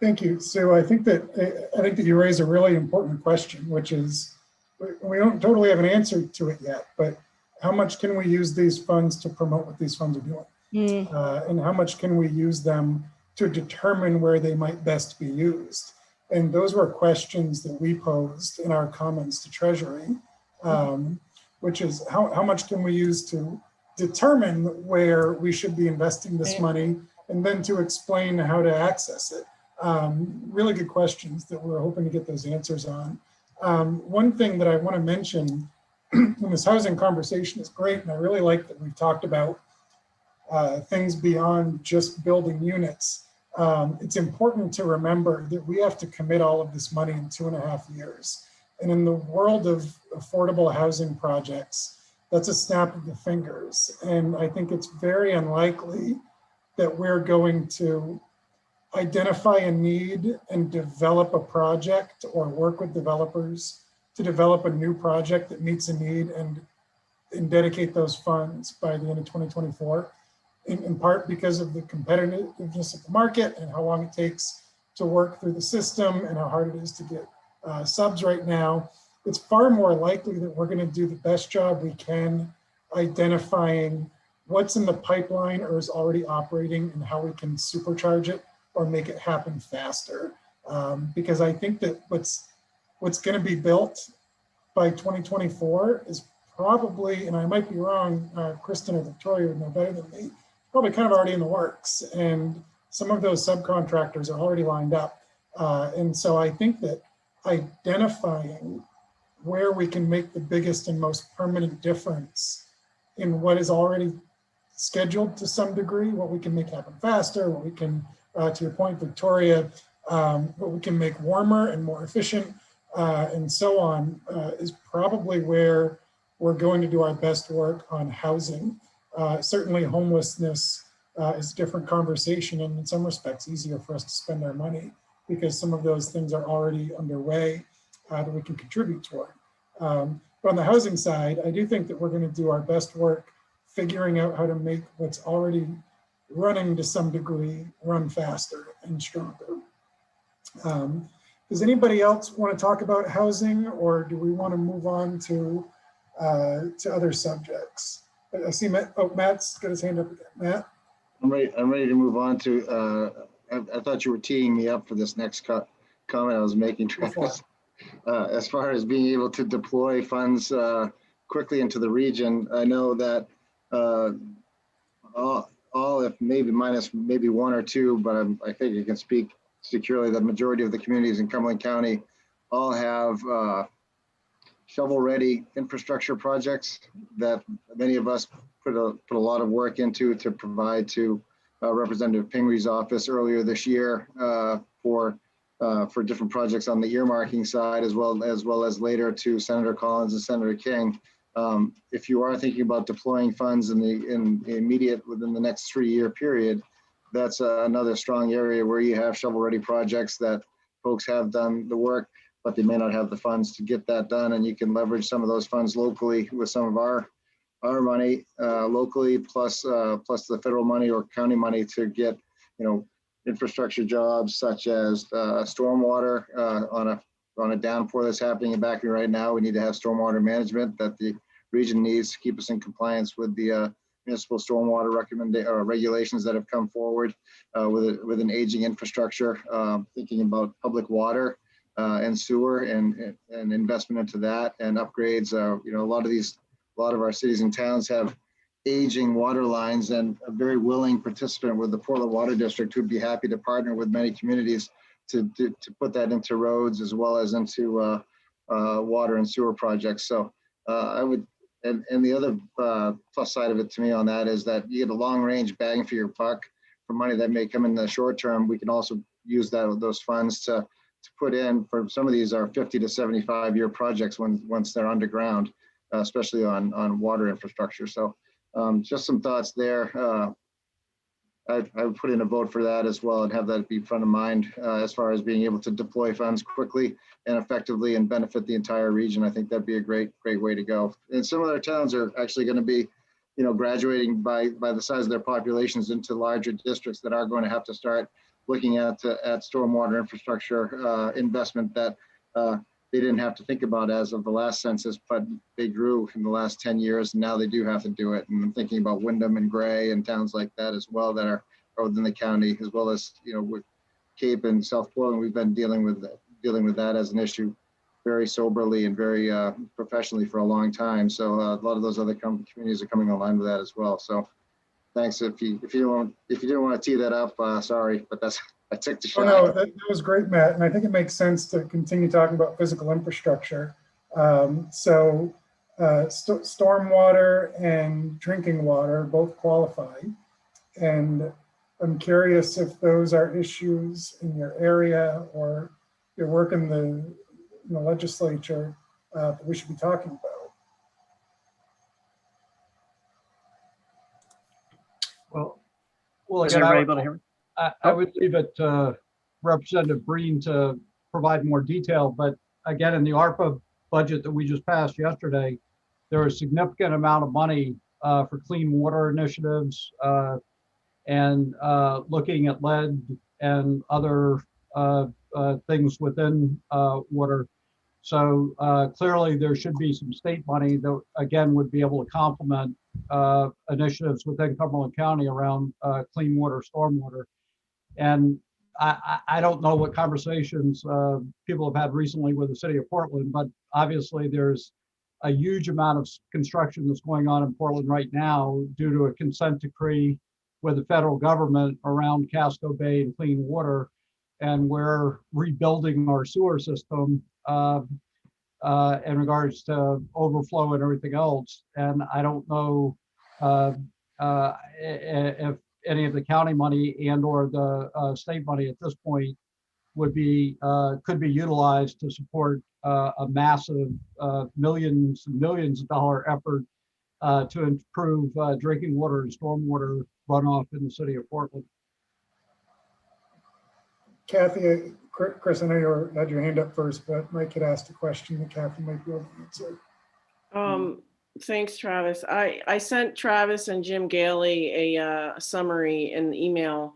Thank you, Sue. I think that you raise a really important question, which is, we don't totally have an answer to it yet, but how much can we use these funds to promote what these funds are doing? And how much can we use them to determine where they might best be used? And those were questions that we posed in our comments to Treasury, which is how much can we use to determine where we should be investing this money, and then to explain how to access it. Really good questions that we're hoping to get those answers on. One thing that I want to mention in this housing conversation is great, and I really like that we've talked about things beyond just building units. It's important to remember that we have to commit all of this money in 2.5 years. And in the world of affordable housing projects, that's a snap of the fingers. And I think it's very unlikely that we're going to identify a need and develop a project or work with developers to develop a new project that meets a need and dedicate those funds by the end of 2024, in part because of the competitiveness of the market and how long it takes to work through the system and how hard it is to get subs right now. It's far more likely that we're going to do the best job we can identifying what's in the pipeline or is already operating and how we can supercharge it or make it happen faster. Because I think that what's going to be built by 2024 is probably, and I might be wrong, Kristen or Victoria would know better than me, probably kind of already in the works. And some of those subcontractors are already lined up. And so I think that identifying where we can make the biggest and most permanent difference in what is already scheduled to some degree, what we can make happen faster, what we can, to your point, Victoria, what we can make warmer and more efficient, and so on, is probably where we're going to do our best work on housing. Certainly homelessness is a different conversation, and in some respects easier for us to spend our money because some of those things are already underway that we can contribute toward. But on the housing side, I do think that we're going to do our best work figuring out how to make what's already running to some degree run faster and stronger. Does anybody else want to talk about housing, or do we want to move on to other subjects? I see Matt's got his hand up again. Matt? I'm ready to move on to, I thought you were teeing me up for this next comment I was making, Travis. As far as being able to deploy funds quickly into the region, I know that all, if maybe minus maybe one or two, but I think I can speak securely, the majority of the communities in Cumberland County all have shovel-ready infrastructure projects that many of us put a lot of work into to provide to Representative Pingree office earlier this year for different projects on the earmarking side, as well as later to Senator Collins and Senator King. If you are thinking about deploying funds in the immediate within the next 3-year period, that's another strong area where you have shovel-ready projects that folks have done the work, but they may not have the funds to get that done, and you can leverage some of those funds locally with some of our money locally, plus the federal money or county money to get, infrastructure jobs such as stormwater on a downpour that's happening in Backing right now. We need to have stormwater management that the region needs to keep us in compliance with the municipal stormwater regulations that have come forward with an aging infrastructure, thinking about public water and sewer and investment into that and upgrades. A lot of our cities and towns have aging water lines, and a very willing participant with the Portland Water District who'd be happy to partner with many communities to put that into roads as well as into water and sewer projects. So I would, and the other plus side of it to me on that is that you get a long range bang for your buck for money that may come in the short term. We can also use those funds to put in for some of these are 50 to 75-year projects once they're underground, especially on water infrastructure. So just some thoughts there. I would put in a vote for that as well and have that be front of mind as far as being able to deploy funds quickly and effectively and benefit the entire region. I think that'd be a great way to go. And some of our towns are actually going to be, graduating by the size of their populations into larger districts that are going to have to start looking at stormwater infrastructure investment that they didn't have to think about as of the last census, but they grew in the last 10 years, and now they do have to do it. And I'm thinking about Wyndham and Gray and towns like that as well that are within the county, as well as, with Cape and South Portland, we've been dealing with that as an issue very soberly and very professionally for a long time. So a lot of those other communities are coming online with that as well. So thanks. If you didn't want to tee that up, sorry, but I took the shot. Oh, no, that was great, Matt. And I think it makes sense to continue talking about physical infrastructure. Stormwater and drinking water both qualify. And I'm curious if those are issues in your area or your work in the legislature that we should be talking about. Well, Is again, everybody able to hear me? I would leave it to Representative Breen to provide more detail, but again, in the ARPA budget that we just passed yesterday, there is a significant amount of money for clean water initiatives and looking at lead and other things within water. So clearly there should be some state money that again would be able to complement initiatives within Cumberland County around clean water, stormwater. And I don't know what conversations people have had recently with the city of Portland, but obviously there's a huge amount of construction that's going on in Portland right now due to a consent decree with the federal government around Casco Bay and clean water. And we're rebuilding our sewer system in regards to overflow and everything else. And I don't know if any of the county money and or the state money at this point would be could be utilized to support a massive millions and millions of dollar effort to improve drinking water and stormwater runoff in the city of Portland. Kathy, Chris, I know you had your hand up first, but Mike had asked a question that Kathy might be able to answer. Thanks, Travis. I sent Travis and Jim Gailey a summary in the email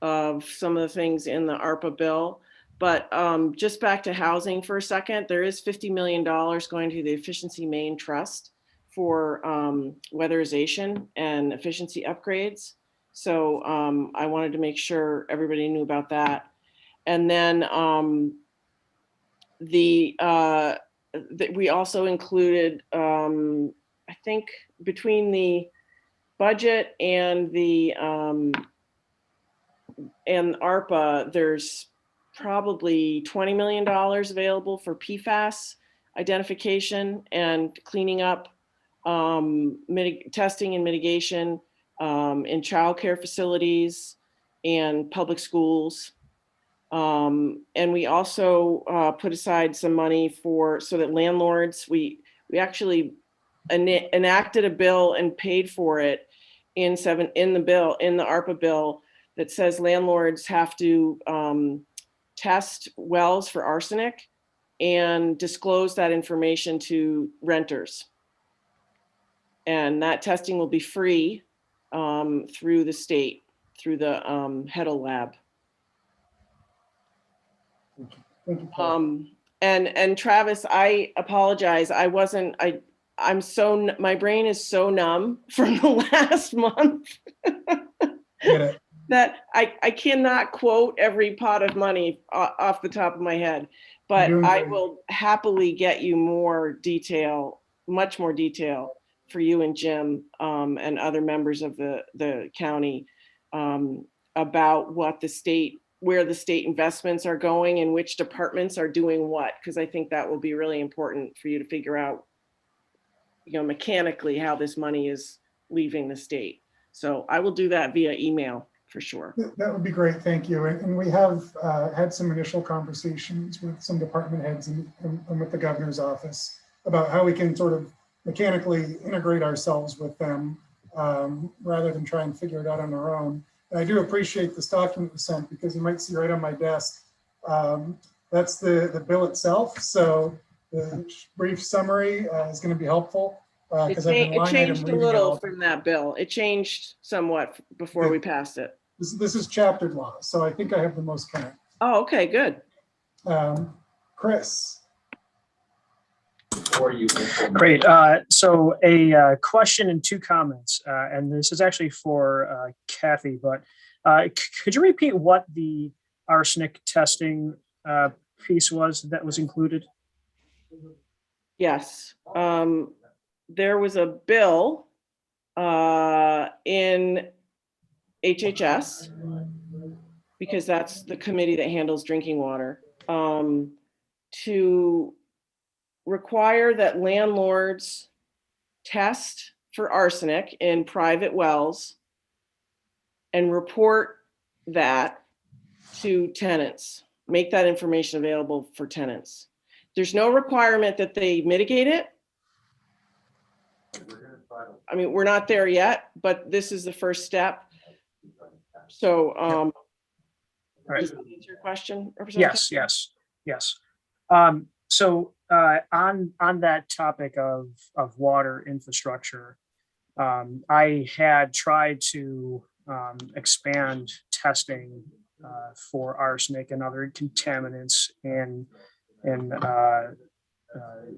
of some of the things in the ARPA bill. But just back to housing for a second, there is $50 million going to the Efficiency Maine Trust for weatherization and efficiency upgrades. So I wanted to make sure everybody knew about that. And then we also included, I think between the budget and the ARPA, there's probably $20 million available for PFAS identification and cleaning up, testing and mitigation in childcare facilities and public schools. And we also put aside some money so that landlords, we actually enacted a bill and paid for it in the ARPA bill that says landlords have to test wells for arsenic and disclose that information to renters. And that testing will be free through the state, through the HEDL lab. Thank you. And Travis, I apologize. My brain is so numb from the last month that I cannot quote every pot of money off the top of my head, but I will happily get you more detail, much more detail for you and Jim and other members of the county about what where the state investments are going and which departments are doing what, because I think that will be really important for you to figure out, mechanically how this money is leaving the state. So I will do that via email for sure. That would be great, thank you. And we have had some initial conversations with some department heads and with the governor's office about how we can sort of mechanically integrate ourselves with them rather than try and figure it out on our own. And I do appreciate this document you sent, because you might see right on my desk, that's the bill itself. So the brief summary is going to be helpful. It changed a little from that bill. It changed somewhat before we passed it. This is chaptered law, so I think I have the most current. Oh, okay, good. Chris. Great. So a question and two comments, and this is actually for Kathy, but could you repeat what the arsenic testing piece was that was included? Yes. There was a bill in HHS, because that's the committee that handles drinking water, to require that landlords test for arsenic in private wells and report that to tenants, make that information available for tenants. There's no requirement that they mitigate it. I mean, we're not there yet, but this is the first step. So, does that answer your question, Representative? Yes. So on that topic of water infrastructure, I had tried to expand testing for arsenic and other contaminants in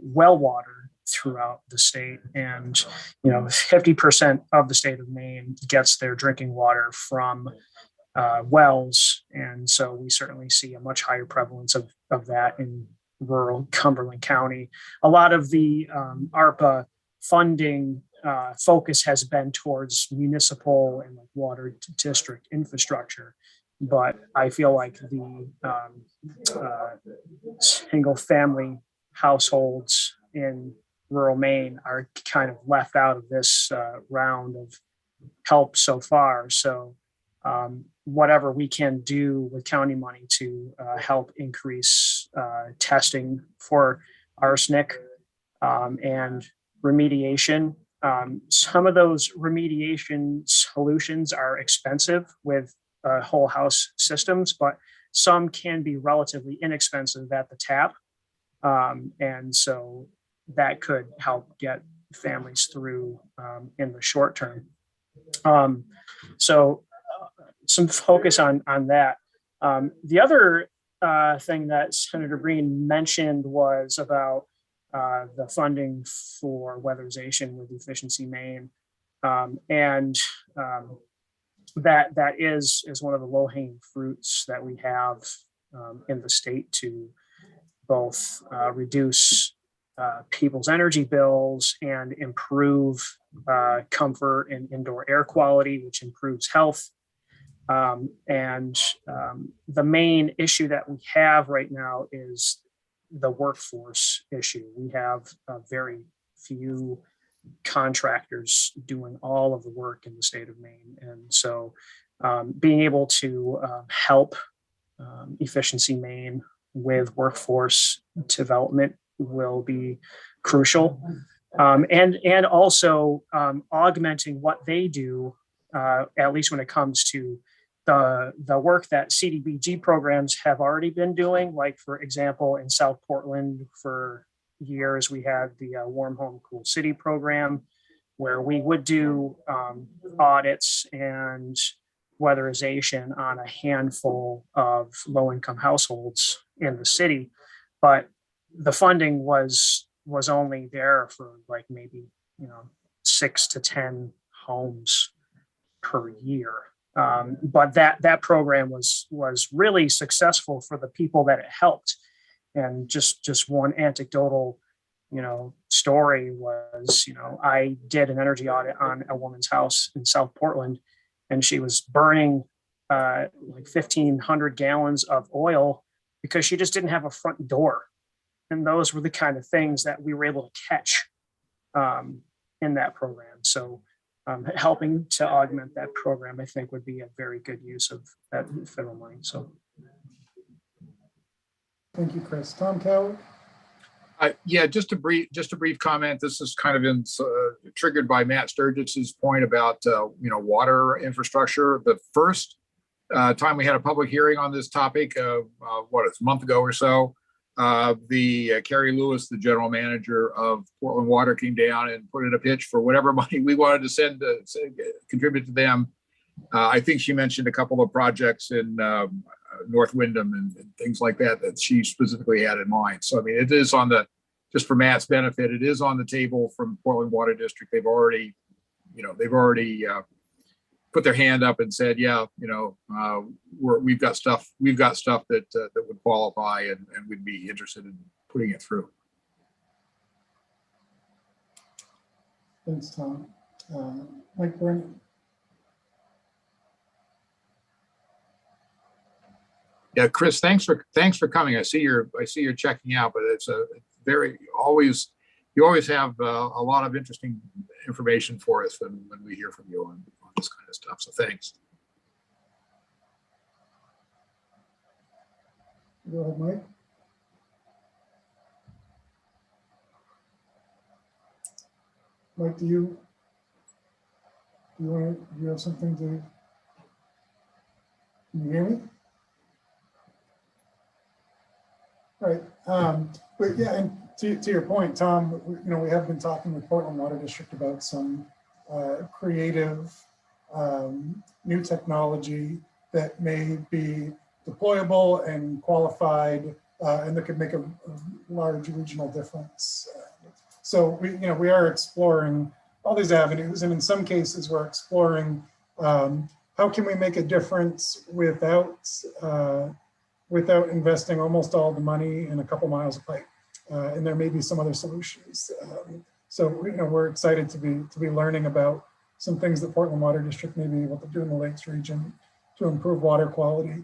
well water throughout the state, and 50% of the state of Maine gets their drinking water from wells, and so we certainly see a much higher prevalence of that in rural Cumberland County. A lot of the ARPA funding focus has been towards municipal and like water district infrastructure. But I feel like the single family households in rural Maine are kind of left out of this round of help so far. So whatever we can do with county money to help increase testing for arsenic and remediation. Some of those remediation solutions are expensive with whole house systems, but some can be relatively inexpensive at the tap. And so that could help get families through in the short term. So some focus on that. The other thing that Senator Breen mentioned was about the funding for weatherization with Efficiency Maine. That is one of the low-hanging fruits that we have in the state to both reduce people's energy bills and improve comfort and indoor air quality, which improves health. The main issue that we have right now is the workforce issue. We have very few contractors doing all of the work in the state of Maine. And so being able to help Efficiency Maine with workforce development will be crucial. And also augmenting what they do, at least when it comes to the work that CDBG programs have already been doing. Like, for example, in South Portland for years, we had the Warm Home Cool City program, where we would do audits and weatherization on a handful of low-income households in the city. But the funding was only there for like maybe 6 to 10 homes per year. But that program was really successful for the people that it helped. And just one anecdotal, story was, I did an energy audit on a woman's house in South Portland, and she was burning like 1,500 gallons of oil because she just didn't have a front door. And those were the kind of things that we were able to catch in that program. So helping to augment that program, I think, would be a very good use of that federal money. So, thank you, Chris. Tom Coward. Yeah, just a brief comment. This is kind of been triggered by Matt Sturgis's point about water infrastructure. The first time we had a public hearing on this topic, a month ago or so, the Carrie Lewis, the general manager of Portland Water, came down and put in a pitch for whatever money we wanted to contribute to them. I think she mentioned a couple of projects in North Wyndham and things like that she specifically had in mind. So, I mean, it is just for Matt's benefit, it is on the table from Portland Water District. They've already put their hand up and said, yeah, we've got stuff that would qualify and we'd be interested in putting it through. Thanks, Tom. Mike Brennan. Yeah, Chris, thanks for coming. I see you're checking out, but it's you always have a lot of interesting information for us when we hear from you on this kind of stuff. So thanks. Go ahead, Mike. Mike, do you have something to? Can you hear me? All right, but yeah, and to your point, Tom, we have been talking with Portland Water District about some creative new technology that may be deployable and qualified, and that could make a large regional difference. So we are exploring all these avenues, and in some cases we're exploring how can we make a difference without investing almost all the money in a couple miles of pipe. And there may be some other solutions. So, we're excited to be learning about some things that Portland Water District may be able to do in the Lakes region to improve water quality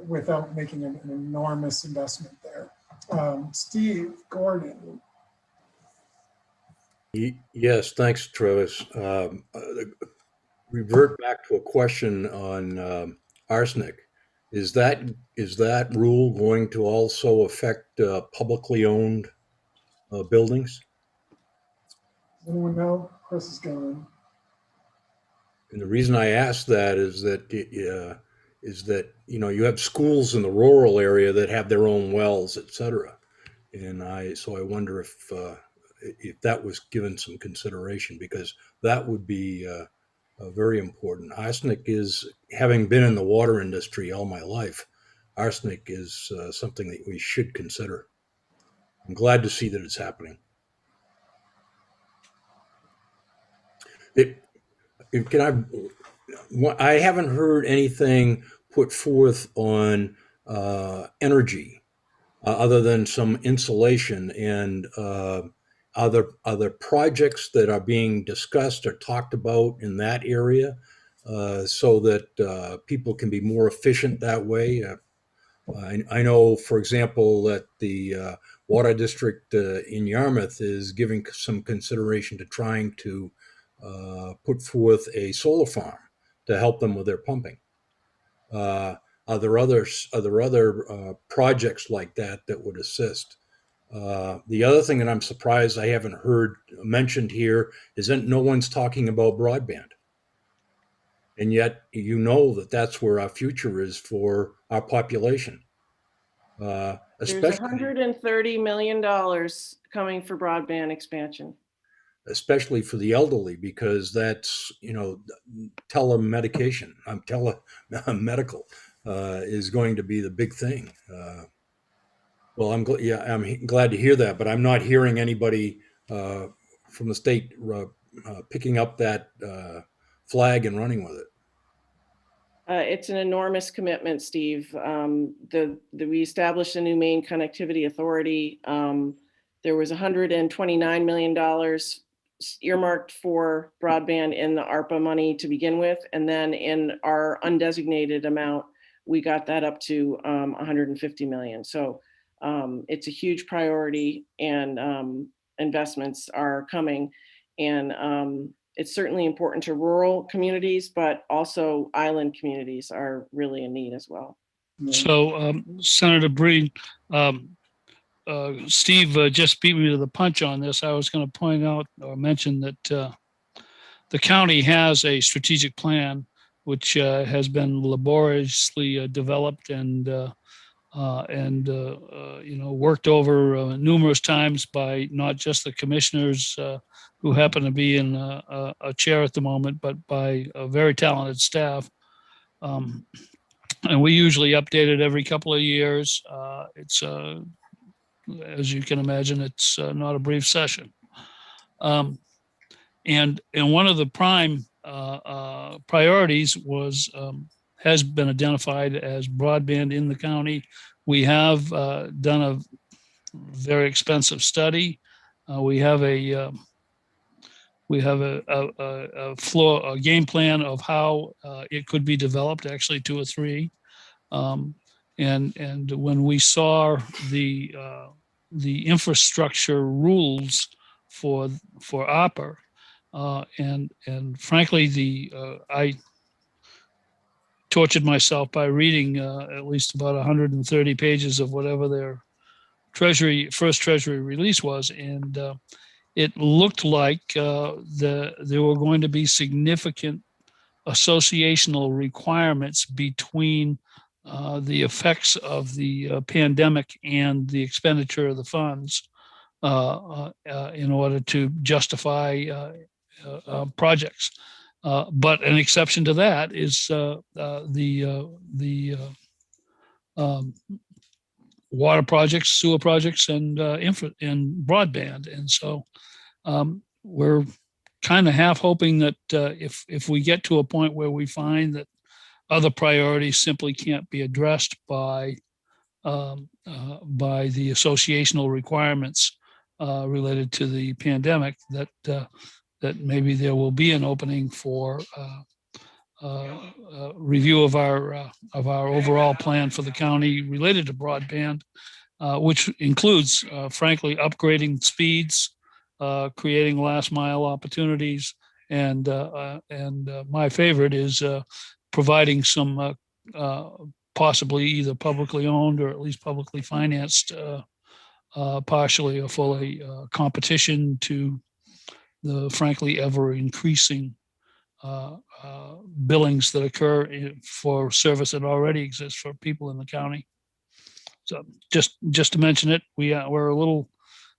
without making an enormous investment there. Steve Gordon. Yes, thanks, Travis. Revert back to a question on arsenic. Is that rule going to also affect publicly owned buildings? Anyone know? Chris is going. And the reason I ask that is that you have schools in the rural area that have their own wells, et cetera. And I wonder if that was given some consideration, because that would be very important. Arsenic is, having been in the water industry all my life, arsenic is something that we should consider. I'm glad to see that it's happening. I haven't heard anything put forth on energy other than some insulation, and other projects that are being discussed or talked about in that area so that people can be more efficient that way. I know, for example, that the water district in Yarmouth is giving some consideration to trying to put forth a solar farm to help them with their pumping. Are there other projects like that would assist? The other thing that I'm surprised I haven't heard mentioned here is that no one's talking about broadband. And yet, that's where our future is for our population. There's Especially $130 million coming for broadband expansion. Especially for the elderly, because that's, telemedication, telemedical is going to be the big thing. Well, I'm glad to hear that, but I'm not hearing anybody from the state picking up that flag and running with it. It's an enormous commitment, Steve. We established a new Maine Connectivity Authority. There was $129 million earmarked for broadband in the ARPA money to begin with. And then in our undesignated amount, we got that up to 150 million. So it's a huge priority, and investments are coming. And it's certainly important to rural communities, but also island communities are really in need as well. So Senator Breen, Steve just beat me to the punch on this. I was going to point out or mention that the county has a strategic plan which has been laboriously developed and worked over numerous times by not just the commissioners who happen to be in a chair at the moment, but by a very talented staff. And we usually update it every couple of years. It's as you can imagine, it's not a brief session. And one of the prime priorities has been identified as broadband in the county. We have done a very expensive study. We have a game plan of how it could be developed, actually 2 or 3. And when we saw the infrastructure rules for ARPA, and frankly, I tortured myself by reading at least about 130 pages of whatever their first Treasury release was, and it looked like there were going to be significant associational requirements between the effects of the pandemic and the expenditure of the funds in order to justify projects. But an exception to that is the water projects, sewer projects, and and broadband. And so we're kind of half hoping that if we get to a point where we find that other priorities simply can't be addressed by the associational requirements, related to the pandemic, that maybe there will be an opening for review of our overall plan for the county related to broadband, which includes, frankly, upgrading speeds, creating last mile opportunities, and my favorite is providing some possibly either publicly owned or at least publicly financed, partially or fully, competition to the frankly ever increasing billings that occur for service that already exists for people in the county. So just to mention it, we're a little,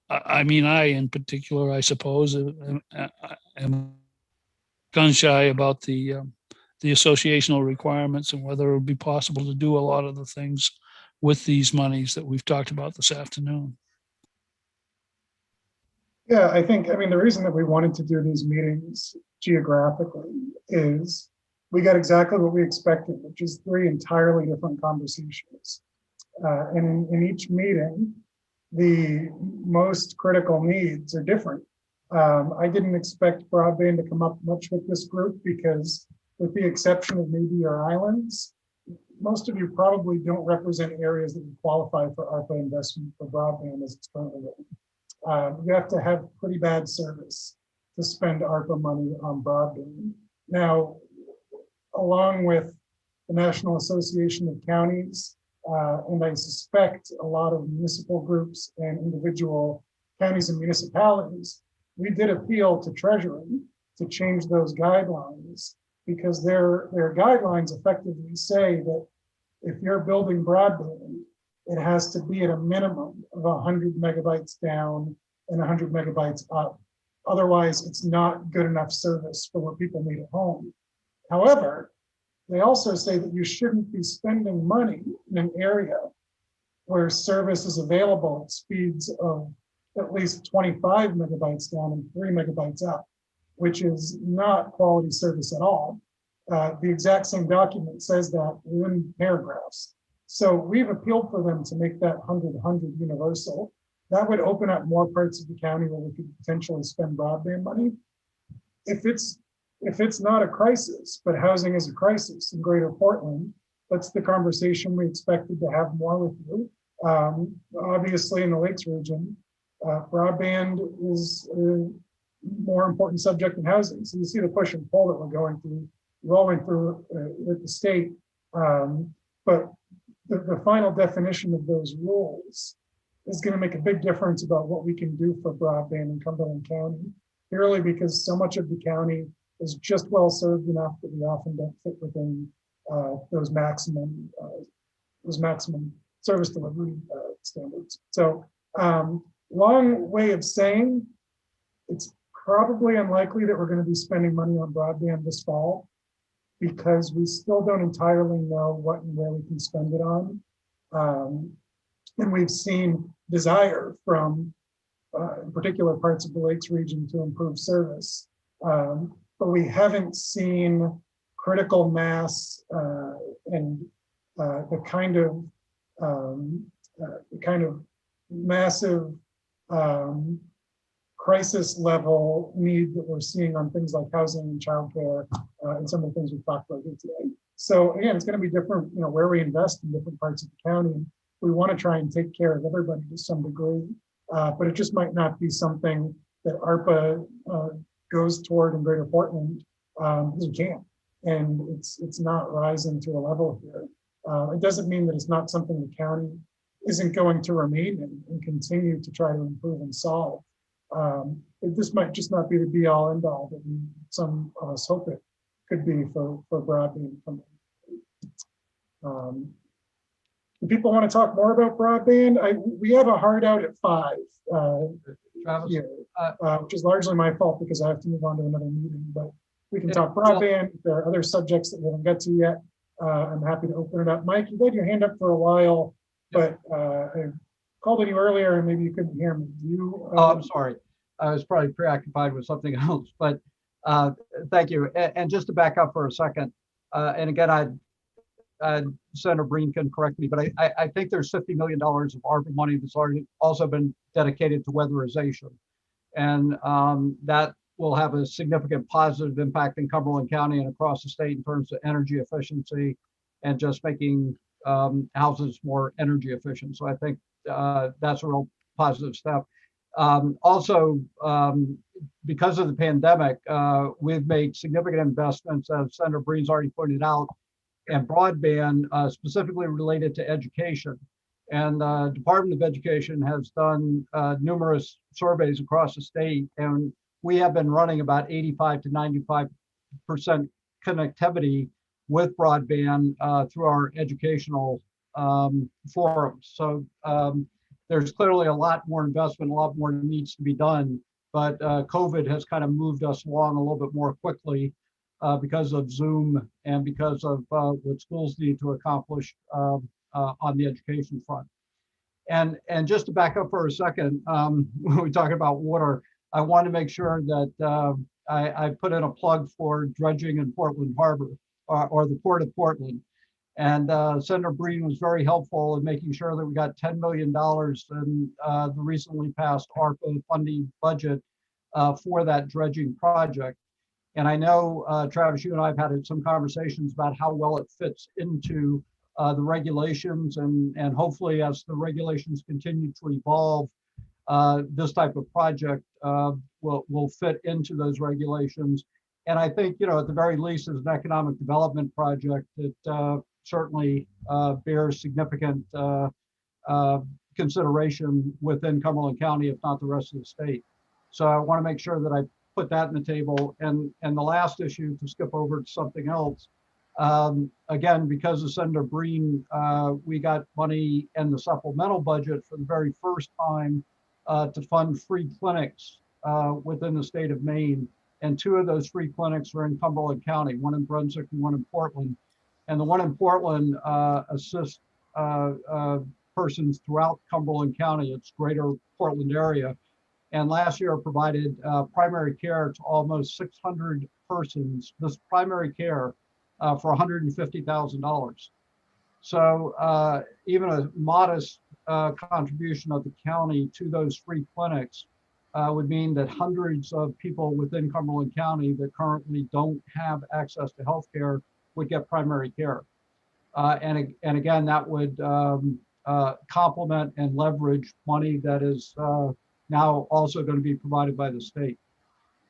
I mean, I in particular, I suppose, am gun shy about the associational requirements and whether it would be possible to do a lot of the things with these monies that we've talked about this afternoon. Yeah, I mean, the reason that we wanted to do these meetings geographically is we got exactly what we expected, which is 3 entirely different conversations. And in each meeting, the most critical needs are different. I didn't expect broadband to come up much with this group because, with the exception of maybe your islands, most of you probably don't represent areas that would qualify for ARPA investment for broadband as it's currently written. You have to have pretty bad service to spend ARPA money on broadband. Now, along with the National Association of Counties, and I suspect a lot of municipal groups and individual counties and municipalities, we did appeal to Treasury to change those guidelines, because their guidelines effectively say that if you're building broadband, it has to be at a minimum of 100 megabytes down and 100 megabytes up. Otherwise, it's not good enough service for what people need at home. However, they also say that you shouldn't be spending money in an area where service is available at speeds of at least 25 megabytes down and 3 megabytes up, which is not quality service at all. The exact same document says that within paragraphs. So we've appealed for them to make that 100-100 universal. That would open up more parts of the county where we could potentially spend broadband money. If it's not a crisis, but housing is a crisis in Greater Portland, that's the conversation we expected to have more with you. Obviously, in the Lakes region, broadband is a more important subject than housing. So you see the push and pull that we're going through, rolling through with the state. But the final definition of those rules is going to make a big difference about what we can do for broadband in Cumberland County, purely because so much of the county is just well served enough that we often don't fit within those maximum service delivery standards. So long way of saying, it's probably unlikely that we're going to be spending money on broadband this fall, because we still don't entirely know what and where we can spend it on. And we've seen desire from particular parts of the Lakes region to improve service. But we haven't seen critical mass and the kind of massive crisis level need that we're seeing on things like housing and childcare and some of the things we've talked about here today. So again, it's going to be different, where we invest in different parts of the county. We want to try and take care of everybody to some degree, but it just might not be something that ARPA goes toward in Greater Portland, because we can't, and it's not rising to a level here. It doesn't mean that it's not something the county isn't going to remain in and continue to try to improve and solve. This might just not be the be all end all that some of us hope it could be for broadband. Do people want to talk more about broadband? We have a hard out at 5 here, which is largely my fault because I have to move on to another meeting, but we can talk broadband. If there are other subjects that we haven't got to yet, I'm happy to open it up. Mike, you've had your hand up for a while, but I called on you earlier and maybe you couldn't hear me. I'm sorry. I was probably preoccupied with something else, but thank you. And just to back up for a second, and again, Senator Breen can correct me, but I think there's $50 million of ARPA money that's already also been dedicated to weatherization. And that will have a significant positive impact in Cumberland County and across the state in terms of energy efficiency and just making houses more energy efficient. So I think that's a real positive step. Also, because of the pandemic, we've made significant investments, as Senator Breen's already pointed out, and broadband specifically related to education. And the Department of Education has done numerous surveys across the state, and we have been running about 85 to 95% connectivity with broadband through our educational forums. So there's clearly a lot more investment, a lot more needs to be done, but COVID has kind of moved us along a little bit more quickly because of Zoom and because of what schools need to accomplish on the education front. And just to back up for a second, when we talk about water, I want to make sure that I put in a plug for dredging in Portland Harbor or the Port of Portland. And Senator Breen was very helpful in making sure that we got $10 million in the recently passed ARPA funding budget for that dredging project. And I know, Travis, you and I have had some conversations about how well it fits into the regulations, and hopefully as the regulations continue to evolve, this type of project will fit into those regulations. And I think, at the very least, as an economic development project, it certainly bears significant consideration within Cumberland County, if not the rest of the state. So I want to make sure that I put that on the table. And the last issue, to skip over to something else, again, because of Senator Breen, we got money in the supplemental budget for the very first time to fund free clinics within the state of Maine. And 2 of those free clinics are in Cumberland County, one in Brunswick and one in Portland. And the one in Portland assists persons throughout Cumberland County, its greater Portland area. And last year provided primary care to almost 600 persons, this primary care for $150,000. So even a modest contribution of the county to those free clinics would mean that hundreds of people within Cumberland County that currently don't have access to healthcare would get primary care. And again, that would complement and leverage money that is now also going to be provided by the state.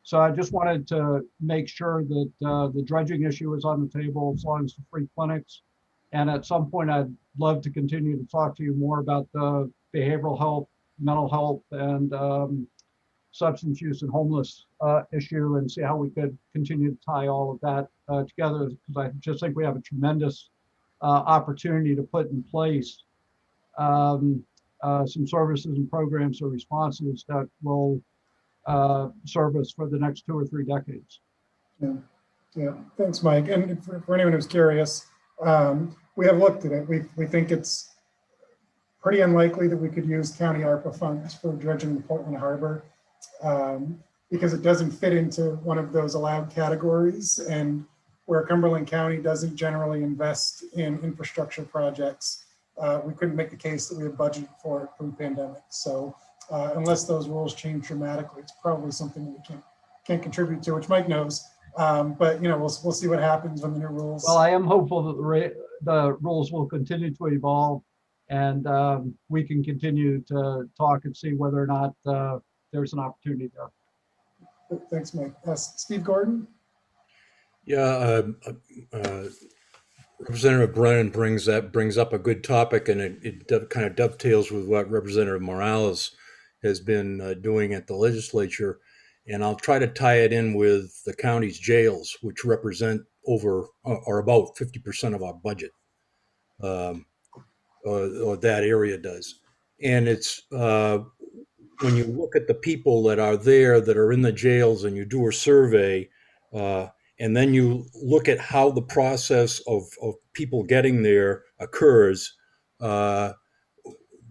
So I just wanted to make sure that the dredging issue is on the table as long as the free clinics. And at some point, I'd love to continue to talk to you more about the behavioral health, mental health, and substance use and homeless issue, and see how we could continue to tie all of that together, because I just think we have a tremendous opportunity to put in place some services and programs or responses that will serve us for the next 2 or 3 decades. Yeah. Thanks, Mike. And for anyone who's curious, we have looked at it. We think it's pretty unlikely that we could use county ARPA funds for dredging the Portland Harbor because it doesn't fit into one of those allowed categories, and where Cumberland County doesn't generally invest in infrastructure projects, we couldn't make the case that we have budgeted for it pre-pandemic. So unless those rules change dramatically, it's probably something that we can't contribute to, which Mike knows. But we'll see what happens when the new rules. Well, I am hopeful that the rules will continue to evolve, and we can continue to talk and see whether or not there's an opportunity there. Thanks, Mike. Steve Gordon. Yeah, Representative Brennan brings up a good topic, and it kind of dovetails with what Representative Morales has been doing at the legislature. And I'll try to tie it in with the county's jails, which represent or about 50% of our budget, or that area does. And it's when you look at the people that are there, that are in the jails, and you do a survey, and then you look at how the process of people getting there occurs,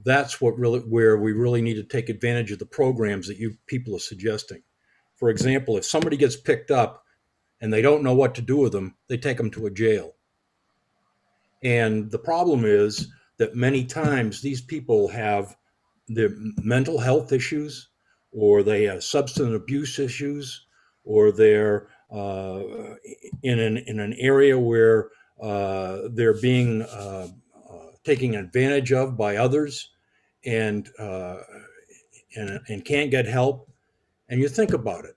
that's where we really need to take advantage of the programs that you people are suggesting. For example, if somebody gets picked up and they don't know what to do with them, they take them to a jail. And the problem is that many times these people have their mental health issues, or they have substance abuse issues, or they're in an area where they're being taken advantage of by others, and can't get help. And you think about it,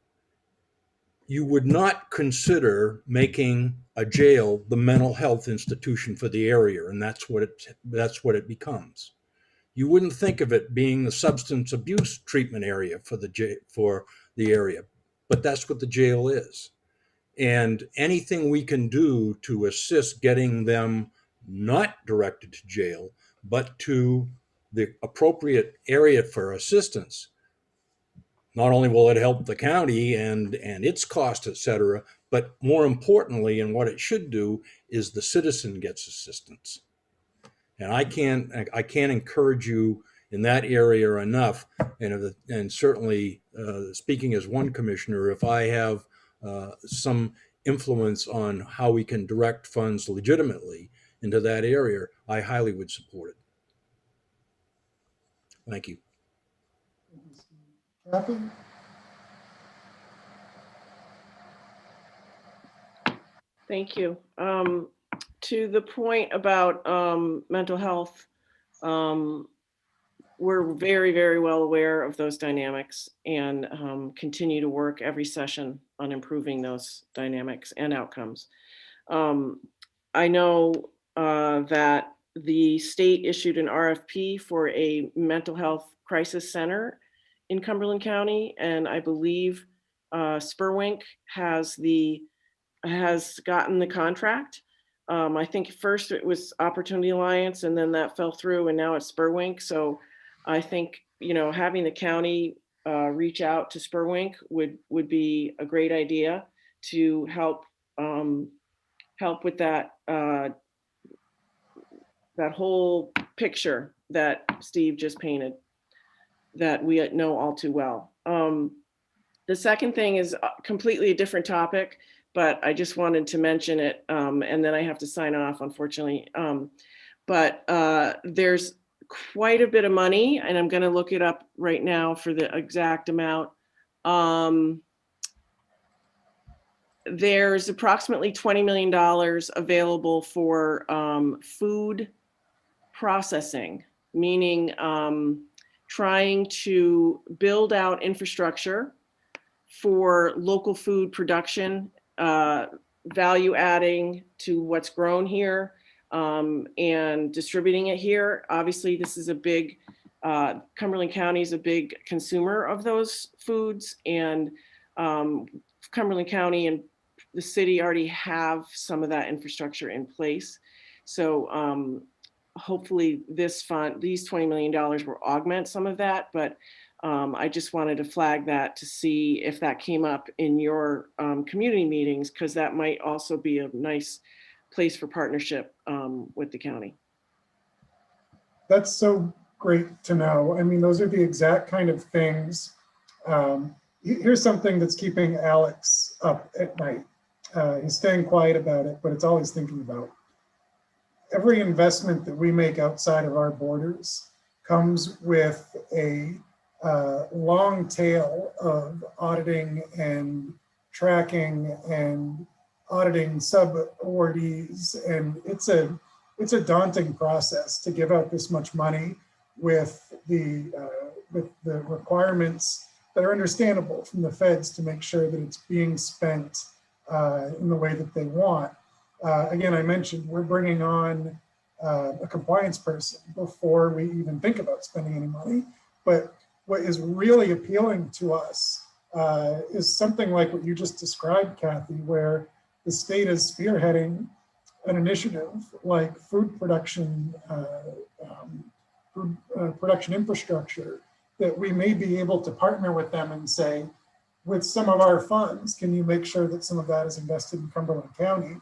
you would not consider making a jail the mental health institution for the area, and that's what it becomes. You wouldn't think of it being the substance abuse treatment area for the area, but that's what the jail is. And anything we can do to assist getting them not directed to jail, but to the appropriate area for assistance, not only will it help the county and its cost, et cetera, but more importantly, and what it should do, is the citizen gets assistance. And I can't encourage you in that area enough. And certainly, speaking as one commissioner, if I have some influence on how we can direct funds legitimately into that area, I highly would support it. Thank you. Kathy? Thank you. To the point about mental health, we're very, very well aware of those dynamics and continue to work every session on improving those dynamics and outcomes. I know that the state issued an RFP for a mental health crisis center in Cumberland County, and I believe Spurwink has gotten the contract. I think first it was Opportunity Alliance, and then that fell through, and now it's Spurwink. So I think, having the county reach out to Spurwink would be a great idea to help with that that whole picture that Steve just painted, that we know all too well. The second thing is completely a different topic, but I just wanted to mention it, and then I have to sign off, unfortunately. But there's quite a bit of money, and I'm going to look it up right now for the exact amount. There's approximately $20 million available for food processing, meaning trying to build out infrastructure for local food production, value adding to what's grown here, and distributing it here. Obviously, this is a big, Cumberland County is a big consumer of those foods, and Cumberland County and the city already have some of that infrastructure in place. So hopefully these $20 million will augment some of that, but I just wanted to flag that to see if that came up in your community meetings, because that might also be a nice place for partnership with the county. That's so great to know. I mean, those are the exact kind of things. Here's something that's keeping Alex up at night. He's staying quiet about it, but it's all he's thinking about. Every investment that we make outside of our borders comes with a long tail of auditing and tracking and auditing sub-awardees, and it's a daunting process to give out this much money with the requirements that are understandable from the feds to make sure that it's being spent in the way that they want. Again, I mentioned we're bringing on a compliance person before we even think about spending any money. But what is really appealing to us is something like what you just described, Kathy, where the state is spearheading an initiative like food production infrastructure, that we may be able to partner with them and say, with some of our funds, can you make sure that some of that is invested in Cumberland County?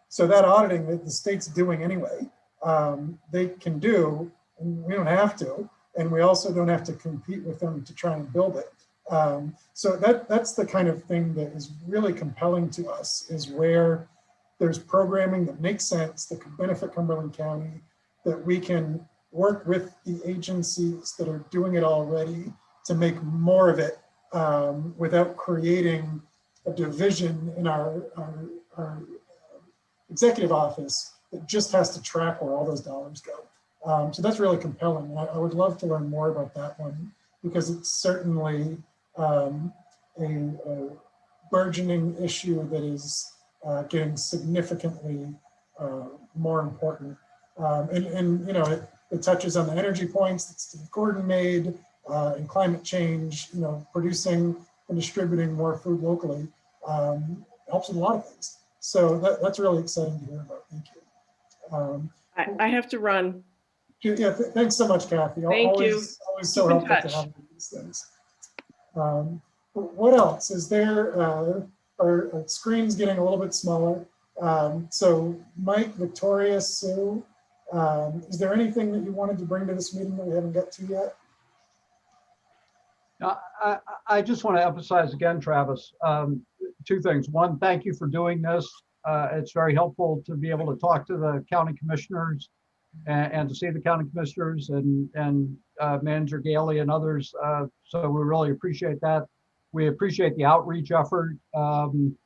So that auditing that the state's doing anyway, they can do, and we don't have to, and we also don't have to compete with them to try and build it. So that's the kind of thing that is really compelling to us, is where there's programming that makes sense, that could benefit Cumberland County, that we can work with the agencies that are doing it already to make more of it without creating a division in our executive office that just has to track where all those dollars go. So that's really compelling. I would love to learn more about that one because it's certainly a burgeoning issue that is getting significantly more important. And you know, it touches on the energy points that Steve Gordon made, and climate change, you know, producing and distributing more food locally helps with a lot of things. So that's really exciting to hear about. Thank you. I have to run. Yeah, thanks so much, Kathy. Thank you. Always so Keep in helpful to touch. have these things. What else? Is there, our screen's getting a little bit smaller. So Mike, Victoria, Sue, is there anything that you wanted to bring to this meeting that we haven't got to yet? I just want to emphasize again, Travis, two things. One, thank you for doing this. It's very helpful to be able to talk to the county commissioners and to see the county commissioners and Manager Gailey and others. So we really appreciate that. We appreciate the outreach effort, you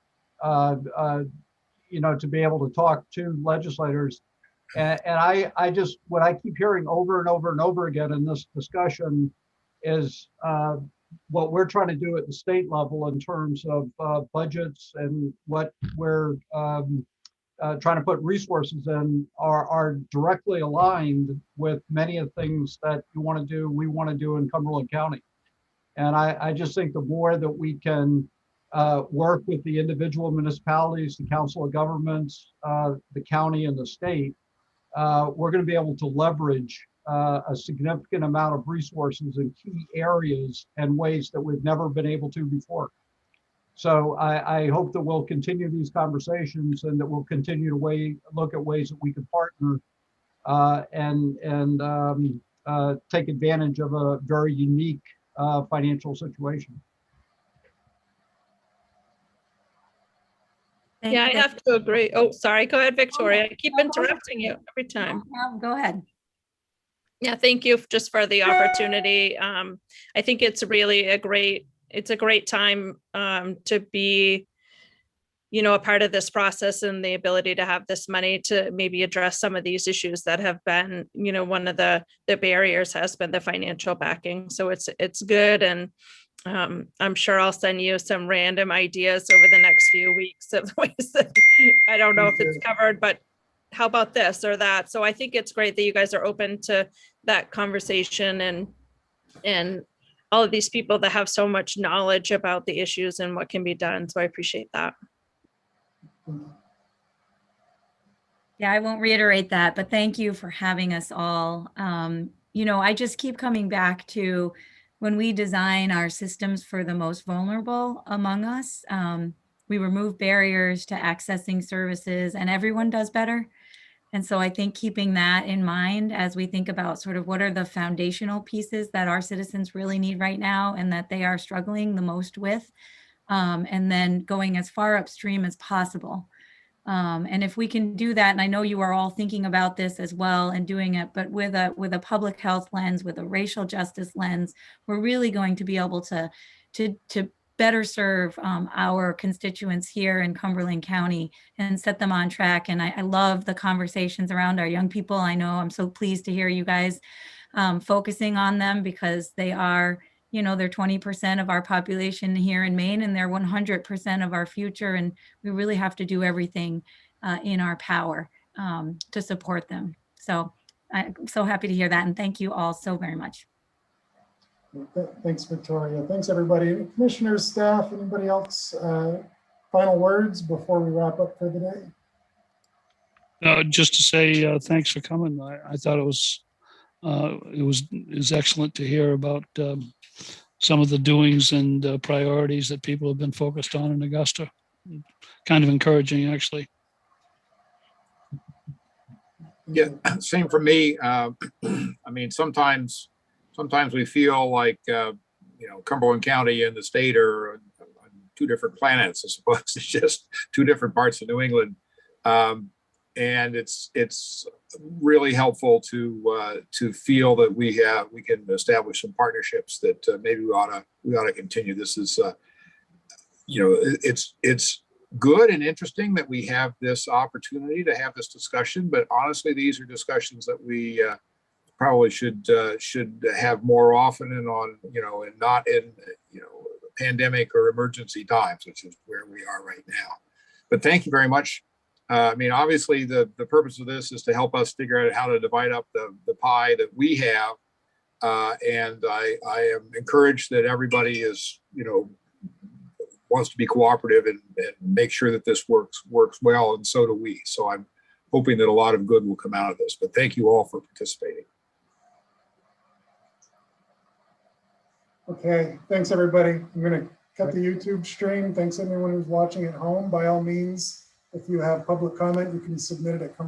know, to be able to talk to legislators. And I just, what I keep hearing over and over and over again in this discussion is what we're trying to do at the state level in terms of budgets and what we're trying to put resources in are directly aligned with many of the things that you want to do, we want to do in Cumberland County. And I just think the more that we can work with the individual municipalities, the council of governments, the county and the state, we're going to be able to leverage a significant amount of resources in key areas and ways that we've never been able to before. So I hope that we'll continue these conversations and that we'll continue to look at ways that we can partner and take advantage of a very unique financial situation. Yeah, I have to agree. Oh, sorry. Go ahead, Victoria. I keep interrupting you every time. Go ahead. Yeah, thank you just for the opportunity. I think it's really a great time to be, you know, a part of this process and the ability to have this money to maybe address some of these issues that have been, you know, one of the barriers has been the financial backing. So it's good. And I'm sure I'll send you some random ideas over the next few weeks of ways that I don't know if it's covered, but how about this or that? So I think it's great that you guys are open to that conversation and all of these people that have so much knowledge about the issues and what can be done. So I appreciate that. Yeah, I won't reiterate that, but thank you for having us all. You know, I just keep coming back to when we design our systems for the most vulnerable among us, we remove barriers to accessing services and everyone does better. And so I think keeping that in mind as we think about sort of what are the foundational pieces that our citizens really need right now and that they are struggling the most with, and then going as far upstream as possible. And if we can do that, and I know you are all thinking about this as well and doing it, but with a public health lens, with a racial justice lens, we're really going to be able to better serve our constituents here in Cumberland County and set them on track. And I love the conversations around our young people. I know I'm so pleased to hear you guys focusing on them because they are, you know, they're 20% of our population here in Maine and they're 100% of our future. And we really have to do everything in our power to support them. So I'm so happy to hear that. And thank you all so very much. Thanks, Victoria. Thanks, everybody. Commissioners, staff, anybody else? Final words before we wrap up for the day? Just to say thanks for coming. I thought it was excellent to hear about some of the doings and priorities that people have been focused on in Augusta. Kind of encouraging, actually. Yeah, same for me. I mean, sometimes we feel like, you know, Cumberland County and the state are on two different planets. I suppose it's just two different parts of New England. And it's really helpful to feel that we can establish some partnerships that maybe we ought to continue. This is it's good and interesting that we have this opportunity to have this discussion, but honestly, these are discussions that we probably should have more often and and not in pandemic or emergency times, which is where we are right now. But thank you very much. I mean, obviously, the purpose of this is to help us figure out how to divide up the pie that we have. And I am encouraged that everybody is, wants to be cooperative and make sure that this works well, and so do we. So I'm hoping that a lot of good will come out of this. But thank you all for participating. Okay, thanks, everybody. I'm going to cut the YouTube stream. Thanks, everyone who's watching at home. By all means, if you have public comment, you can submit it at